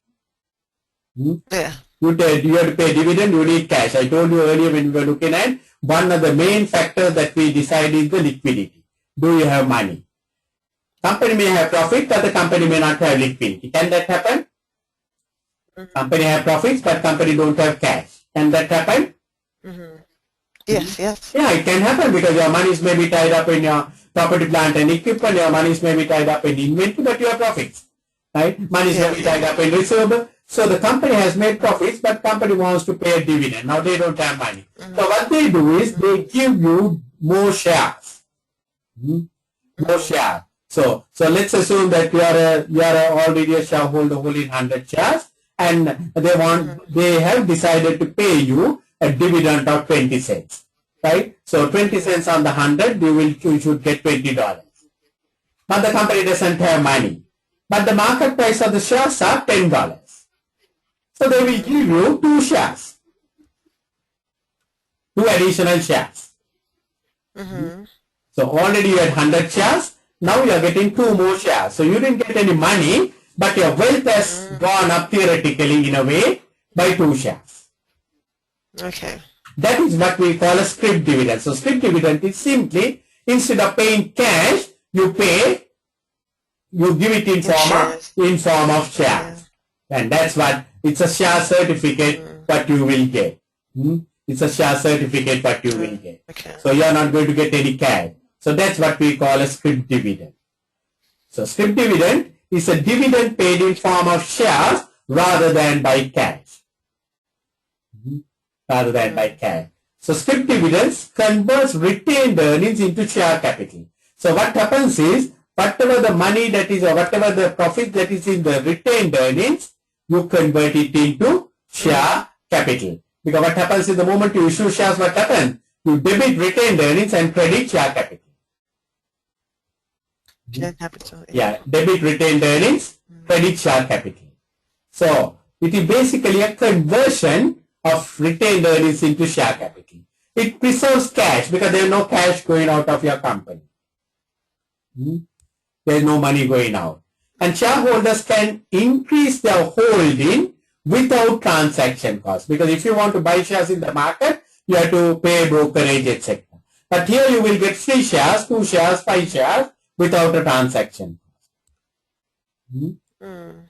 Yeah. You have to pay dividend, you need cash. I told you earlier when we were looking at one of the main factors that we decide is the liquidity. Do you have money? Company may have profit, but the company may not have liquidity. Can that happen? Company have profits, but company don't have cash. Can that happen? Yes. Yeah, it can happen because your monies may be tied up in your property, plant and equipment, your monies may be tied up in inventory, but you have profits. Right? Monies may be tied up in reserve. So the company has made profits, but company wants to pay a dividend. Now they don't have money. So what they do is they give you more shares. More shares. So let's assume that you are already a shareholder holding 100 shares, and they have decided to pay you a dividend of 20 cents. Right? So 20 cents on the 100, you should get $20. But the company doesn't have money. But the market price of the shares are $10. So they will give you 2 shares. 2 additional shares. So already you had 100 shares. Now you are getting 2 more shares. So you didn't get any money, but your wealth has gone up theoretically in a way by 2 shares. Okay. That is what we call a scrip dividend. So scrip dividend is simply, instead of paying cash, you give it in form of shares. And that's what, it's a share certificate what you will get. It's a share certificate what you will get. Okay. So you are not going to get any cash. So that's what we call a scrip dividend. So scrip dividend is a dividend paid in form of shares rather than by cash. Rather than by cash. So scrip dividends converts retained earnings into share capital. So what happens is, whatever the money that is, or whatever the profit that is in the retained earnings, you convert it into share capital. Because what happens is, the moment you issue shares, what happens? You debit retained earnings and credit share capital. Share capital. Yeah, debit retained earnings, credit share capital. So it is basically a conversion of retained earnings into share capital. It preserves cash because there is no cash going out of your company. There is no money going out. And shareholders can increase their holding without transaction costs. Because if you want to buy shares in the market, you have to pay brokerage, etc. But here you will get free shares, 2 shares, 5 shares without a transaction cost.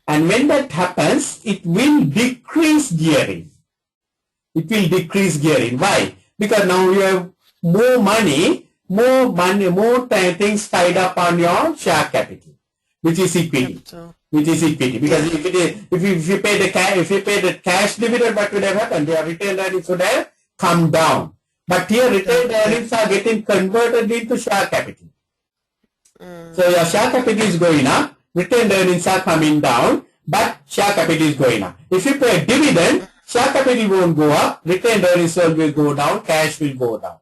And when that happens, it will decrease gearing. It will decrease gearing. Why? Because now you have more money, more things tied up on your share capital, which is equity. Because if you pay the cash dividend, what would have happened? Your retained earnings would have come down. But here retained earnings are getting converted into share capital. So your share capital is going up, retained earnings are coming down, but share capital is going up. If you pay a dividend, share capital won't go up, retained earnings will go down, cash will go down.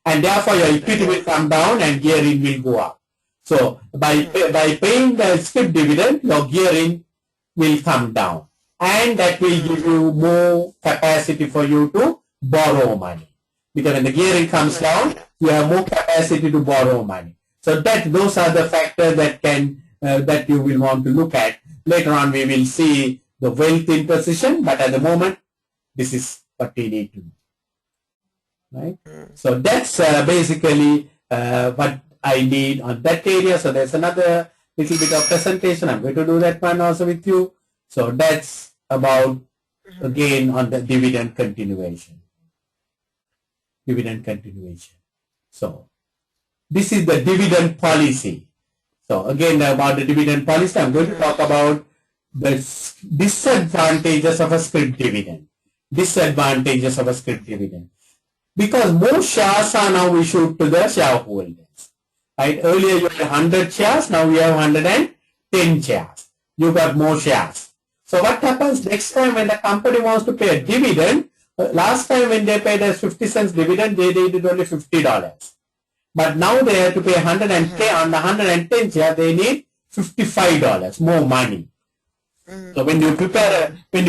And therefore your equity will come down and gearing will go up. So by paying the scrip dividend, your gearing will come down. And that will give you more capacity for you to borrow money. Because when the gearing comes down, you have more capacity to borrow money. So those are the factors that you will want to look at. Later on we will see the wealth imposition, but at the moment, this is what we need to do. Right? So that's basically what I need on that area. So there's another little bit of presentation. I'm going to do that one also with you. So that's about, again, on the dividend continuation. Dividend continuation. So this is the dividend policy. So again, about the dividend policy, I'm going to talk about the disadvantages of a scrip dividend. Disadvantages of a scrip dividend. Because more shares are now issued to the shareholders. Right? Earlier you had 100 shares, now you have 110 shares. You got more shares. So what happens next time when the company wants to pay a dividend? Last time when they paid us 50 cents dividend, they did only $50. But now they have to pay 110 on the 110 share, they need $55 more money. So when you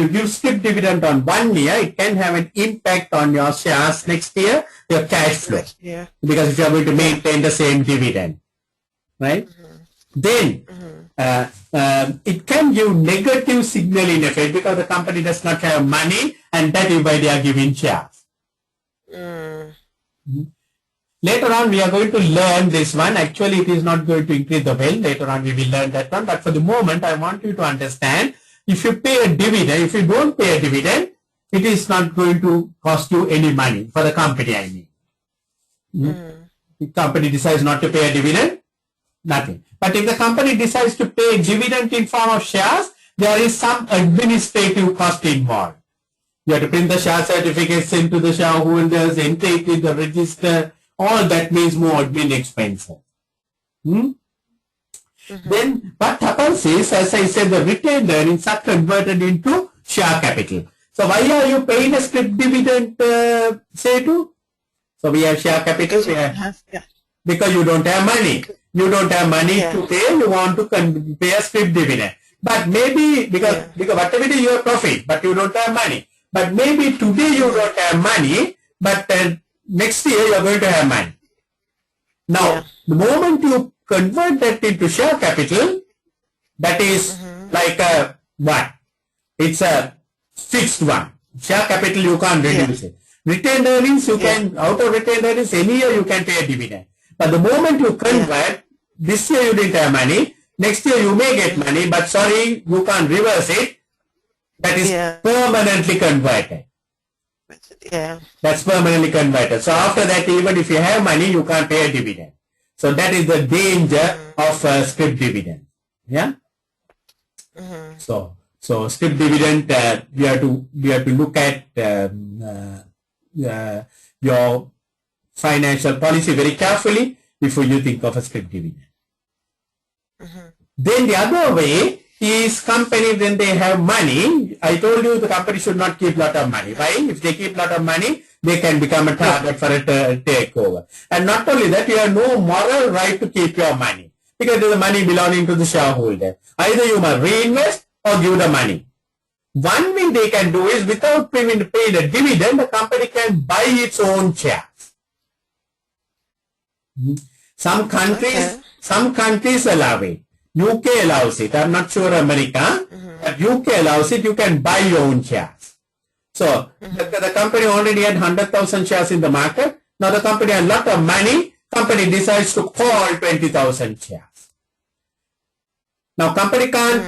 give scrip dividend on 1 year, it can have an impact on your shares next year, your cash flow. Yeah. Because if you are going to maintain the same dividend, right? Then it can give negative signal in effect because the company does not have money, and that is why they are giving shares. Later on, we are going to learn this one. Actually, it is not going to increase the wealth. Later on, we will learn that one. But for the moment, I want you to understand, if you pay a dividend, if you don't pay a dividend, it is not going to cost you any money for the company, I mean. The company decides not to pay a dividend, nothing. But if the company decides to pay a dividend in form of shares, there is some administrative cost involved. You have to print the share certificates, send to the shareholders, enter it in the register. All that means more admin expenses. Then what happens is, as I said, the retained earnings are converted into share capital. So why are you paying a scrip dividend, Shetu? So we have share capital. Because you don't have money. You don't have money to pay. You want to pay a scrip dividend. But maybe because whatever it is your profit, but you don't have money. But maybe today you don't have money, but next year you are going to have money. Now, the moment you convert that into share capital, that is like a what? It's a fixed one. Share capital you can't reduce it. Retained earnings you can, out of retained earnings any year you can pay a dividend. But the moment you convert, this year you didn't have money, next year you may get money, but sorry, you can't reverse it. That is permanently converted. That's permanently converted. So after that, even if you have money, you can't pay a dividend. So that is the danger of scrip dividend. Yeah. So scrip dividend, we have to look at your financial policy very carefully before you think of a scrip dividend. Then the other way is company when they have money. I told you the company should not keep lot of money. Why? If they keep lot of money, they can become a target for a takeover. And not only that, you have no moral right to keep your money because it is the money belonging to the shareholder. Either you must reinvest or give the money. One way they can do is without paying a dividend, the company can buy its own shares. Some countries allow it. UK allows it. I'm not sure America, but UK allows it. You can buy your own shares. So the company already had 100,000 shares in the market. Now the company has a lot of money. Company decides to call 20,000 shares. Now company can't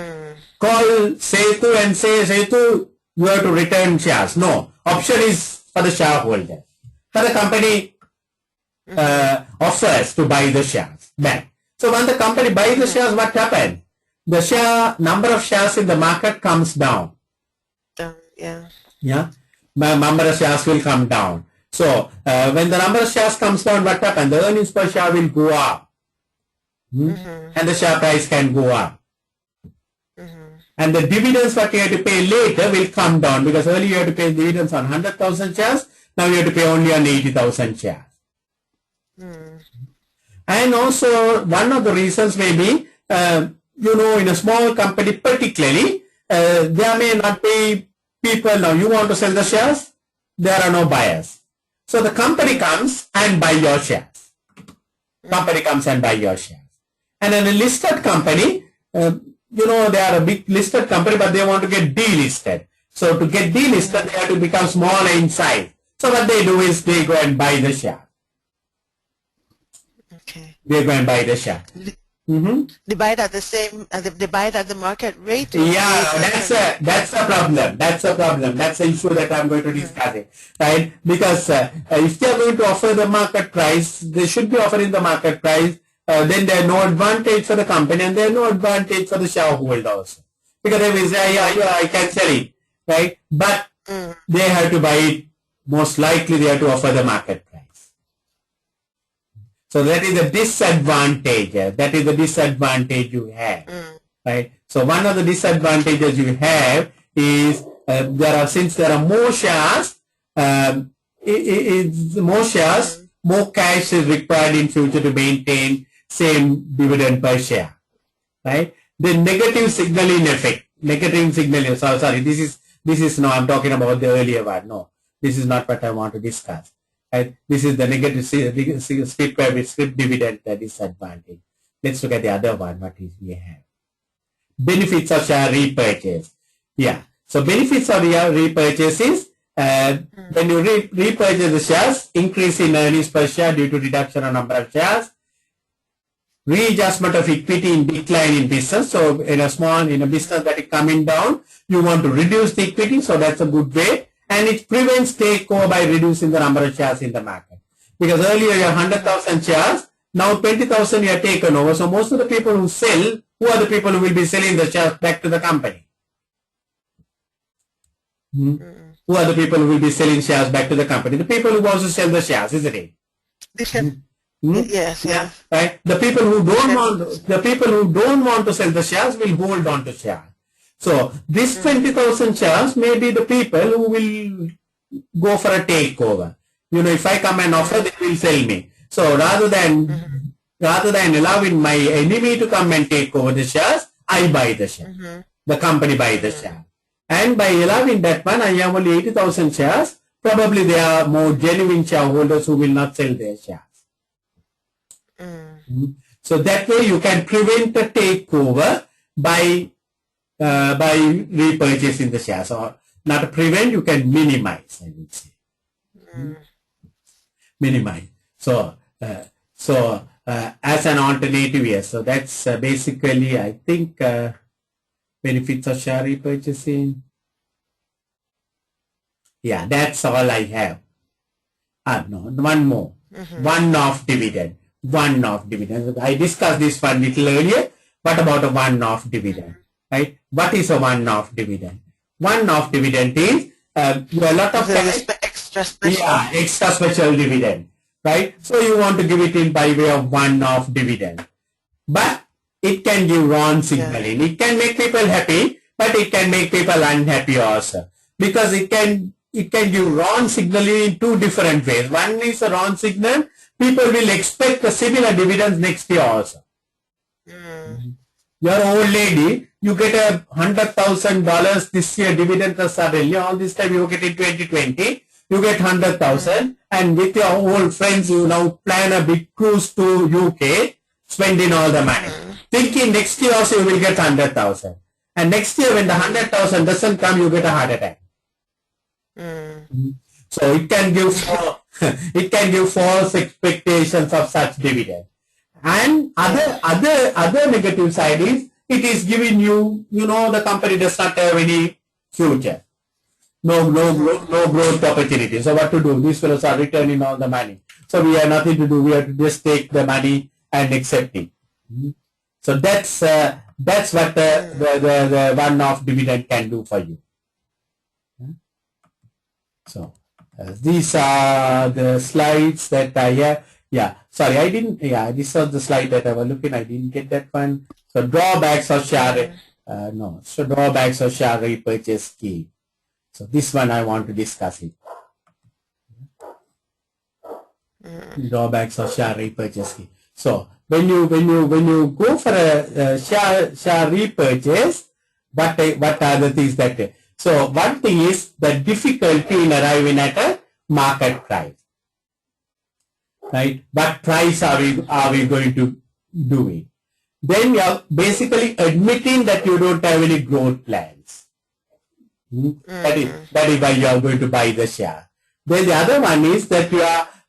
call Shetu and say, Shetu, you have to return shares. No. Option is for the shareholder. So the company offers to buy the shares back. So when the company buys the shares, what happens? The number of shares in the market comes down. Number of shares will come down. So when the number of shares comes down, what happens? The earnings per share will go up. And the share price can go up. And the dividends what you have to pay later will come down because earlier you had to pay dividends on 100,000 shares. Now you have to pay only on 80,000 shares. And also one of the reasons may be, in a small company particularly, there may not be people. Now you want to sell the shares, there are no buyers. So the company comes and buy your shares. Company comes and buy your shares. And in a listed company, they are a big listed company, but they want to get delisted. So to get delisted, they have to become smaller in size. So what they do is they go and buy the share. They go and buy the share. They buy it at the same. They buy it at the market rate. Yeah, that's a problem. That's a problem. That's the issue that I'm going to discuss it, right? Because if they are going to offer the market price, they should be offering the market price. Then there is no advantage for the company, and there is no advantage for the shareholder also. Because they will say, I can sell it, right? But they have to buy it. Most likely, they have to offer the market price. So that is the disadvantage. That is the disadvantage you have, right? So one of the disadvantages you have is since there are more shares, more cash is required in future to maintain same dividend per share, right? The negative signaling effect. Negative signaling. Sorry, this is no. I'm talking about the earlier one. No, this is not what I want to discuss. This is the negative scrip dividend disadvantage. Let's look at the other one. What is we have? Benefits of share repurchase. Yeah. So benefits of repurchase is when you repurchase the shares, increase in earnings per share due to reduction of number of shares, readjustment of equity in decline in business. So in a business that is coming down, you want to reduce the equity. So that's a good way. And it prevents takeover by reducing the number of shares in the market. Because earlier you have 100,000 shares, now 20,000 you have taken over. So most of the people who sell, who are the people who will be selling the shares back to the company? Who are the people who will be selling shares back to the company? The people who want to sell the shares, isn't it? Yes, yeah. Right. The people who don't want to sell the shares will hold on to shares. So this 20,000 shares may be the people who will go for a takeover. If I come and offer, they will sell me. So rather than allowing my enemy to come and take over the shares, I buy the share. The company buy the share. And by allowing that one, I have only 80,000 shares. Probably there are more genuine shareholders who will not sell their shares. So that way you can prevent a takeover by repurchasing the shares, or not prevent, you can minimize, I would say. Minimize. So as an alternative, yes. So that's basically, I think, benefits of share repurchasing. Yeah, that's all I have. No, one more. One-off dividend. One-off dividend. I discussed this one little earlier. What about a one-off dividend? Right? What is a one-off dividend? One-off dividend is a lot of extra special. Yeah, extra special dividend. Right? So you want to give it in by way of one-off dividend. But it can give wrong signaling. It can make people happy, but it can make people unhappy also. Because it can give wrong signaling in two different ways. One is a wrong signal. People will expect a similar dividends next year also. You're an old lady, you get $100,000 this year dividend suddenly. All this time you get in 2020, you get 100,000, and with your old friends you now plan a big cruise to UK, spending all the money. Thinking next year also you will get 100,000. And next year when the 100,000 doesn't come, you get a heart attack. So it can give false expectations of such dividend. And other negative side is it is giving you, the company does not have any future. No growth opportunity. So what to do? These fellows are returning all the money. So we have nothing to do. We have to just take the money and accept it. So that's what the one-off dividend can do for you. So these are the slides that I have. Yeah, sorry, I didn't. Yeah, this was the slide that I was looking. I didn't get that one. So drawbacks of share. So drawbacks of share repurchase scheme. So this one I want to discuss it. Drawbacks of share repurchase scheme. So when you go for a share repurchase, what are the things that? So one thing is the difficulty in arriving at a market price. Right? What price are we going to do it? Then you are basically admitting that you don't have any growth plans. That is why you are going to buy the share. Then the other one is that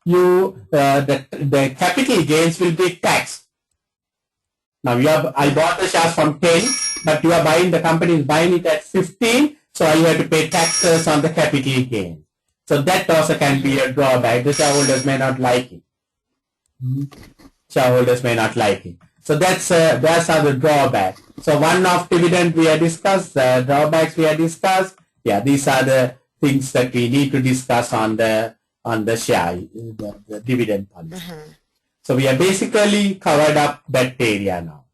the capital gains will be taxed. Now I bought the shares from 10, but the company is buying it at 15, so I have to pay taxes on the capital gain. So that also can be a drawback. The shareholders may not like it. Shareholders may not like it. So that's the drawback. So one-off dividend we have discussed, drawbacks we have discussed. Yeah, these are the things that we need to discuss on the share, the dividend policy. So we have basically covered up that area now.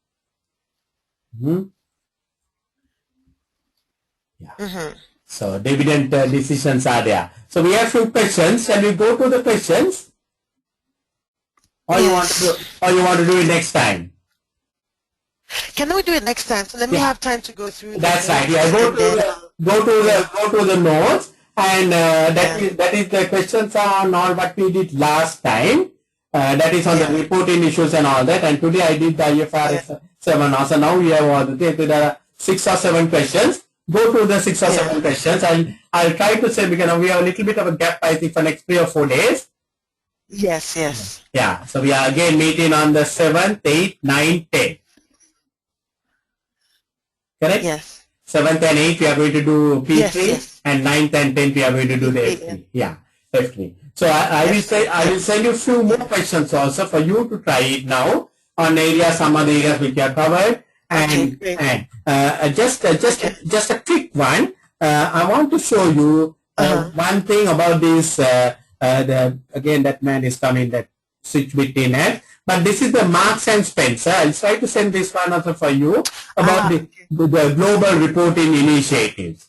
Yeah. So dividend decisions are there. So we have few questions. Shall we go to the questions? Or you want to do it next time? Can we do it next time? So let me have time to go through. That's right. Yeah, go to the notes, and that is the questions on all what we did last time. That is on the reporting issues and all that. And today I did the IFRS 7 also. Now we have all there are 6 or 7 questions. Go to the 6 or 7 questions. I'll try to say, because we have a little bit of a gap, I think, for next 3 or 4 days. Yes. Yeah. So we are again meeting on the 7th, 8th, 9th, 10th. Correct? Yes. 7th and 8th we are going to do P3, and 9th and 10th we are going to do the F3. Yeah, F3. So I will send you a few more questions also for you to try it now on some other areas which are covered. And just a quick one. I want to show you one thing about this. Again, that man is coming, that switch between it. But this is the Marks and Spencer. I'll try to send this one also for you about the global reporting initiatives.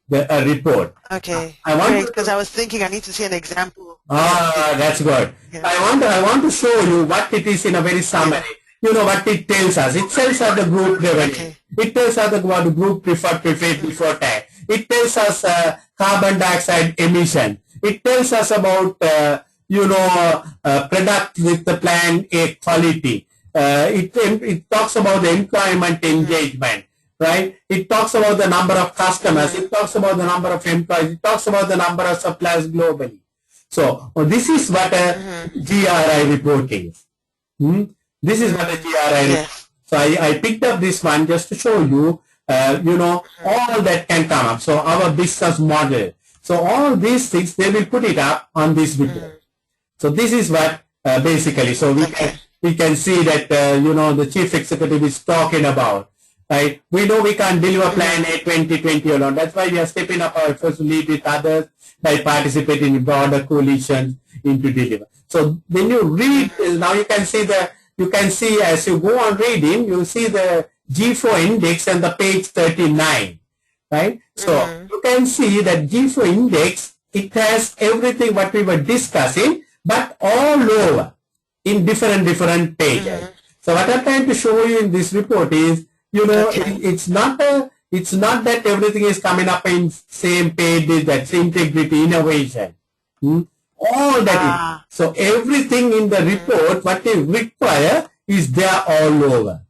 The report. Okay. I want because I was thinking I need to see an example. Ah, that's good. Yeah. I want to show you what it is in a very summary. You know what it tells us. It tells us the group revenue. Okay. It tells us the group preferred before tax. It tells us carbon dioxide emission. It tells us about product with the plan A quality. It talks about the employment engagement. Right? It talks about the number of customers. It talks about the number of employees. It talks about the number of suppliers globally. So this is what a GRI report is. This is what a GRI report. So I picked up this one just to show you, all that can come up. So our business model. So all these things, they will put it up on this report. So this is what basically. So we can see that the chief executive is talking about. Right? We know we can't deliver plan A 2020 alone. That's why we are stepping up our efforts to lead with others by participating in broader coalitions into deliver. So when you read, now you can see as you go on reading, you see the G4 index and the page 39. Right? So you can see that G4 index, it has everything what we were discussing, but all over in different pages. So what I'm trying to show you in this report is, it's not that everything is coming up in same page, that's integrity, innovation. All that is. So everything in the report, what they require is there all over.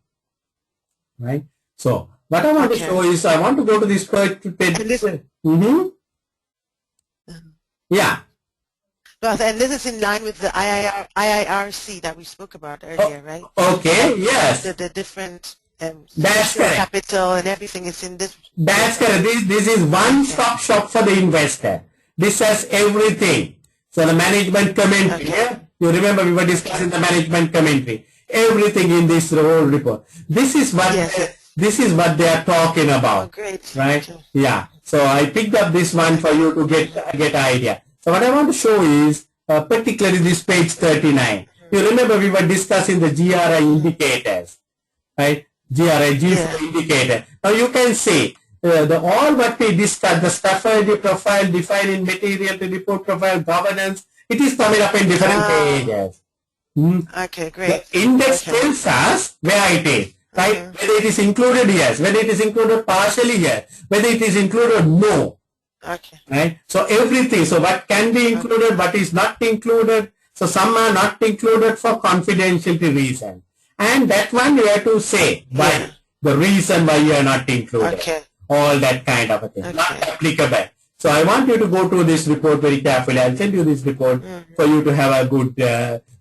Right? So what I want to show is, I want to go to this page. Yeah. And this is in line with the IIRC that we spoke about earlier, right? Okay, yes. The different that's correct. Capital and everything is in this. That's correct. This is one-stop shop for the investor. This has everything. So the management commentary. You remember we were discussing the management commentary. Everything in this whole report. This is what they are talking about. Oh, great. Right? Yeah. So I picked up this one for you to get idea. So what I want to show is particularly this page 39. You remember we were discussing the GRI indicators. Right? G4 indicator. Now you can see all what we discussed, the strategy profile, defining material to report profile, governance, it is coming up in different pages. Okay, great. The index tells us where it is, right? Whether it is included, yes. Whether it is included partially, yes. Whether it is included, no. Okay. Right? So everything, so what can be included, what is not included. So some are not included for confidentiality reason. And that one you have to say why, the reason why you are not included. All that kind of a thing. Not applicable. So I want you to go to this report very carefully. I'll send you this report for you to have a good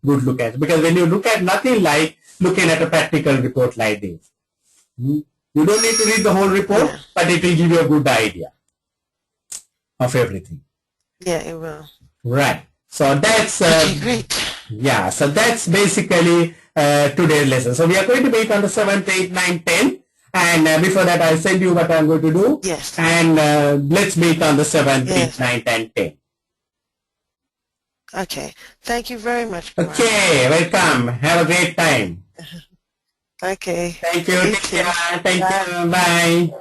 look at it. Because when you look at nothing like looking at a practical report like this. You don't need to read the whole report, but it will give you a good idea of everything. Yeah, it will. Right. So that's great. Yeah. So that's basically today's lesson. So we are going to meet on the 7th, 8th, 9th, 10th. And before that, I'll send you what I'm going to do. Yes. And let's meet on the 7th, 8th, 9th, and 10th. Okay. Thank you very much, Kumar. Okay. Welcome. Have a great time. Okay. Thank you. Take care. Thank you. Bye.